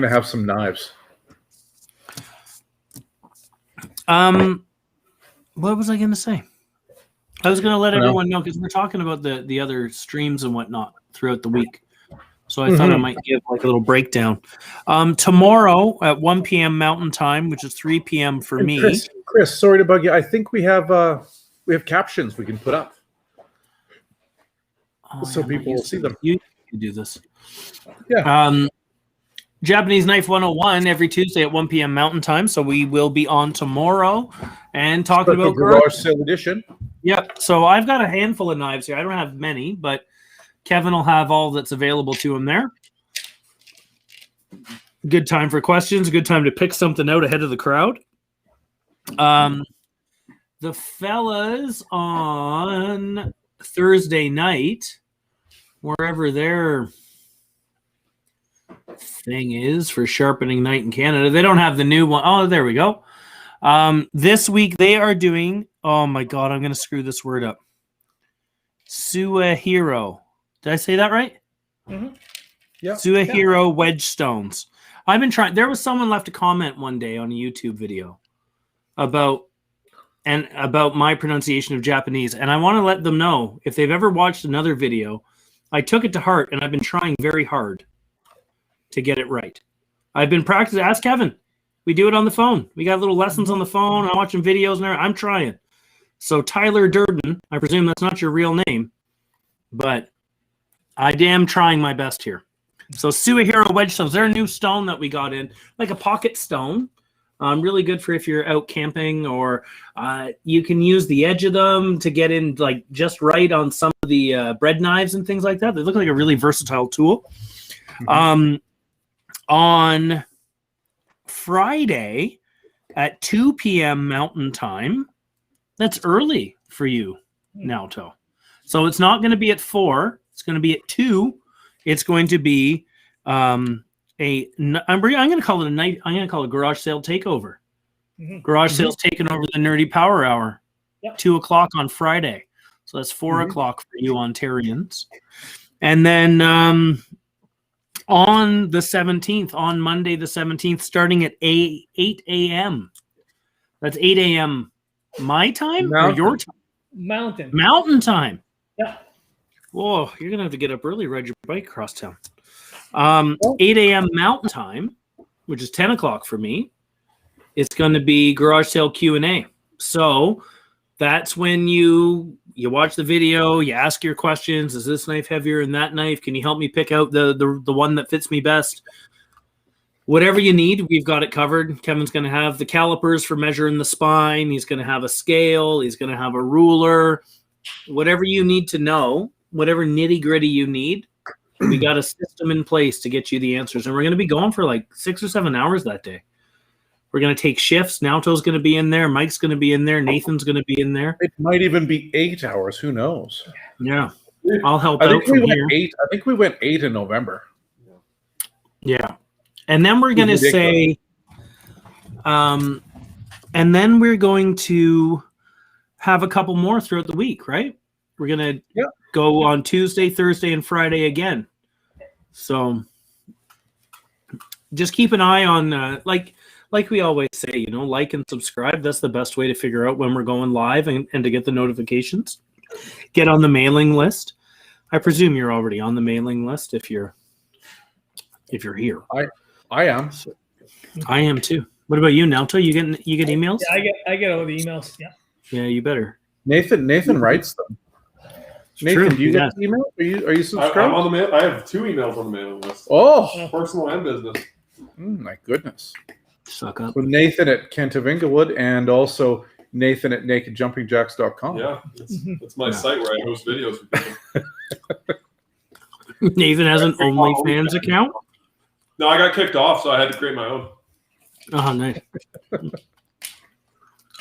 have some knives. What was I gonna say? I was gonna let everyone know because we're talking about the other streams and whatnot throughout the week. So I thought I might give like a little breakdown. Tomorrow at 1 p.m. Mountain Time, which is 3 p.m. for me. Chris, sorry to bug you. I think we have captions we can put up. So people will see them. You can do this. Yeah. Japanese Knife 101 every Tuesday at 1 p.m. Mountain Time. So we will be on tomorrow and talking about garage sale edition. Yep. So I've got a handful of knives here. I don't have many, but Kevin will have all that's available to him there. Good time for questions. Good time to pick something out ahead of the crowd. The fellas on Thursday night, wherever their thing is for sharpening night in Canada, they don't have the new one. Oh, there we go. This week they are doing, oh my God, I'm going to screw this word up. Suehiro. Did I say that right? Mm-hmm. Yeah. Suehiro wedge stones. I've been trying. There was someone left a comment one day on a YouTube video about my pronunciation of Japanese, and I want to let them know if they've ever watched another video. I took it to heart, and I've been trying very hard to get it right. I've been practicing. Ask Kevin. We do it on the phone. We got little lessons on the phone. I'm watching videos and I'm trying. So Tyler Durden, I presume that's not your real name, but I am trying my best here. So Suehiro wedge stones. They're a new stone that we got in, like a pocket stone. Really good for if you're out camping, or you can use the edge of them to get in like just right on some of the bread knives and things like that. They look like a really versatile tool. Mm-hmm. On Friday at 2 p.m. Mountain Time, that's early for you, Naoto. So it's not going to be at 4. It's going to be at 2. It's going to be I'm going to call it a night. I'm going to call it garage sale takeover. Mm-hmm. Garage sales taking over the Nerdy Power Hour. Yep. 2 o'clock on Friday. So that's 4 o'clock for you Ontarians. And then on the 17th, on Monday the 17th, starting at 8 a.m. That's 8 a.m. my time or your time? Mountain time. Yeah. Whoa, you're going to have to get up early, ride your bike across town. 8 a.m. Mountain Time, which is 10 o'clock for me. It's going to be garage sale Q&A. So that's when you watch the video, you ask your questions. Is this knife heavier than that knife? Can you help me pick out the one that fits me best? Whatever you need, we've got it covered. Kevin's going to have the calipers for measuring the spine. He's going to have a scale. He's going to have a ruler. Whatever you need to know, whatever nitty-gritty you need, we got a system in place to get you the answers. And we're going to be going for like 6 or 7 hours that day. We're going to take shifts. Naoto's going to be in there. Mike's going to be in there. Nathan's going to be in there. It might even be 8 hours. Who knows? Yeah. I'll help out from here. I think we went 8 in November. Yeah. And then we're going to say, and then we're going to have a couple more throughout the week, right? We're going to go on Tuesday, Thursday, and Friday again. So just keep an eye on, like we always say, like and subscribe. That's the best way to figure out when we're going live and to get the notifications. Get on the mailing list. I presume you're already on the mailing list if you're here. I am. I am too. What about you, Naoto? You get emails? Yeah, I get all the emails. Yeah. Yeah, you better. Nathan writes them. Nathan, do you get emails? Are you subscribed? I'm on the mail. I have 2 emails on the mailing list. Oh, personal and business. My goodness. Suck up. So Nathan at Kent of Inglewood and also Nathan at nakedjumpingjacks.com. Yeah, it's my site where I host videos for people. Nathan has an OnlyFans account? No, I got kicked off, so I had to create my own. Oh, nice.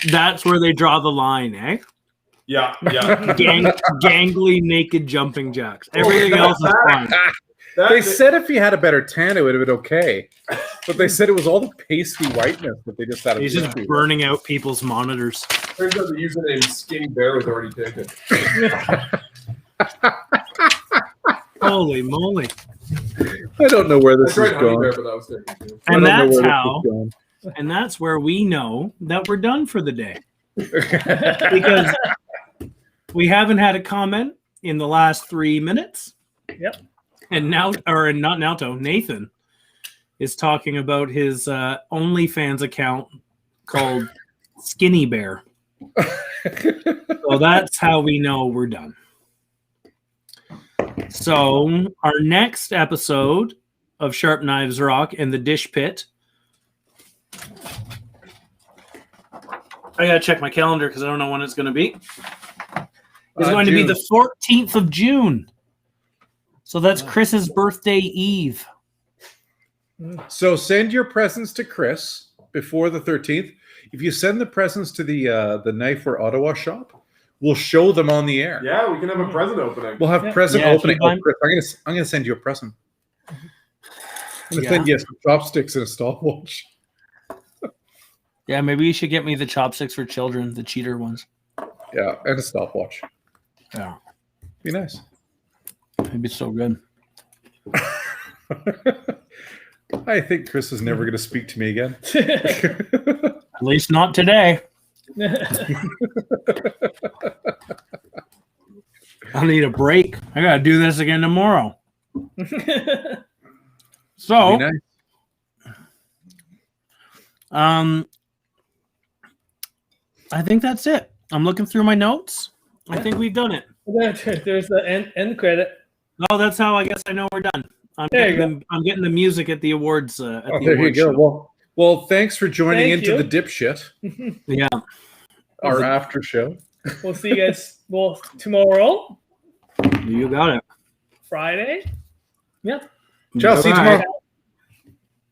That's where they draw the line, eh? Yeah. Gangly naked jumping jacks. Everything else is fine. They said if he had a better tan, it would have been okay. But they said it was all the pasty whiteness that they just had. He's just burning out people's monitors. Turns out the username Skinny Bear was already taken. Holy moly. I don't know where this is going. Bear, but that was taken too. And that's how, and that's where we know that we're done for the day. Because we haven't had a comment in the last 3 minutes. Yep. And now, or not Naoto, Nathan is talking about his OnlyFans account called Skinny Bear. So that's how we know we're done. So our next episode of Sharp Knives Rock and the Dish Pit. I gotta check my calendar because I don't know when it's going to be. It's going to be the 14th of June. So that's Chris's birthday eve. So send your presents to Chris before the 13th. If you send the presents to the Knifewear Ottawa shop, we'll show them on the air. Yeah, we can have a present opening. We'll have present opening. Oh, Chris, I'm gonna send you a present. I'm gonna send you some chopsticks and a stopwatch. Yeah, maybe you should get me the chopsticks for children, the cheater ones. Yeah, and a stopwatch. Yeah. Be nice. Maybe it's so good. I think Chris is never going to speak to me again. At least not today. I need a break. I got to do this again tomorrow. So, nice. I think that's it. I'm looking through my notes. I think we've done it. There's the end credit. Oh, that's how I guess I know we're done. I'm getting the music at the awards. There you go. Well, thanks for joining into the dipshit. Yeah. Our after show. We'll see you guys tomorrow. You got it. Friday. Yeah. Ciao. See you tomorrow.